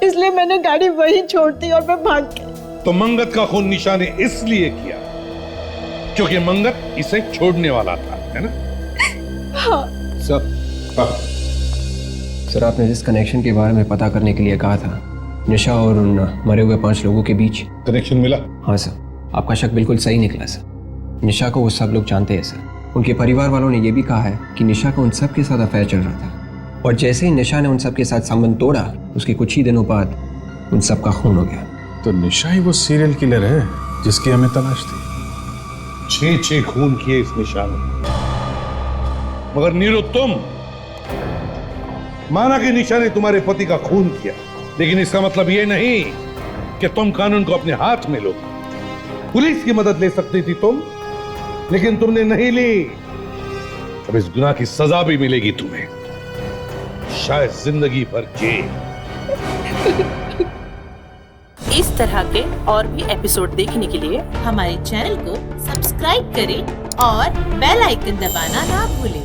इसलिए मैंने गाड़ी वहीं छोड़ दी और मैं भाग गई। तो मंगत का खून निशा ने इसलिए किया क्योंकि मंगत इसे छोड़ने वाला था, है ना? हाँ। सर आपने जिस कनेक्शन के बारे में पता करने के लिए कहा था, निशा और उन मरे हुए 5 लोगों के बीच कनेक्शन मिला? हाँ सर, आपका शक बिल्कुल सही निकला सर। निशा को वो सब लोग जानते हैं सर। उनके परिवार वालों ने ये भी कहा है कि निशा को उन सब के साथ अफेयर चल रहा था, और जैसे ही निशा ने उन सब के साथ संबंध तोड़ा, उसके कुछ ही दिनों बाद उन सब का खून हो गया। तो निशा ही वो सीरियल किलर है जिसकी हमें तलाश थी। 6 खून किए इस निशा ने, मगर नीरू तुम माना कि निशा ने तुम्हारे पति का खून किया, लेकिन इसका मतलब ये नहीं कि तुम कानून को अपने हाथ में लो। पुलिस की मदद ले सकती थी तुम, लेकिन तुमने नहीं ली। अब इस गुनाह की सजा भी मिलेगी तुम्हें, शायद जिंदगी भर जेल। इस तरह के और भी एपिसोड देखने के लिए हमारे चैनल को सब्सक्राइब करें और बेल आइकन दबाना ना भूलें।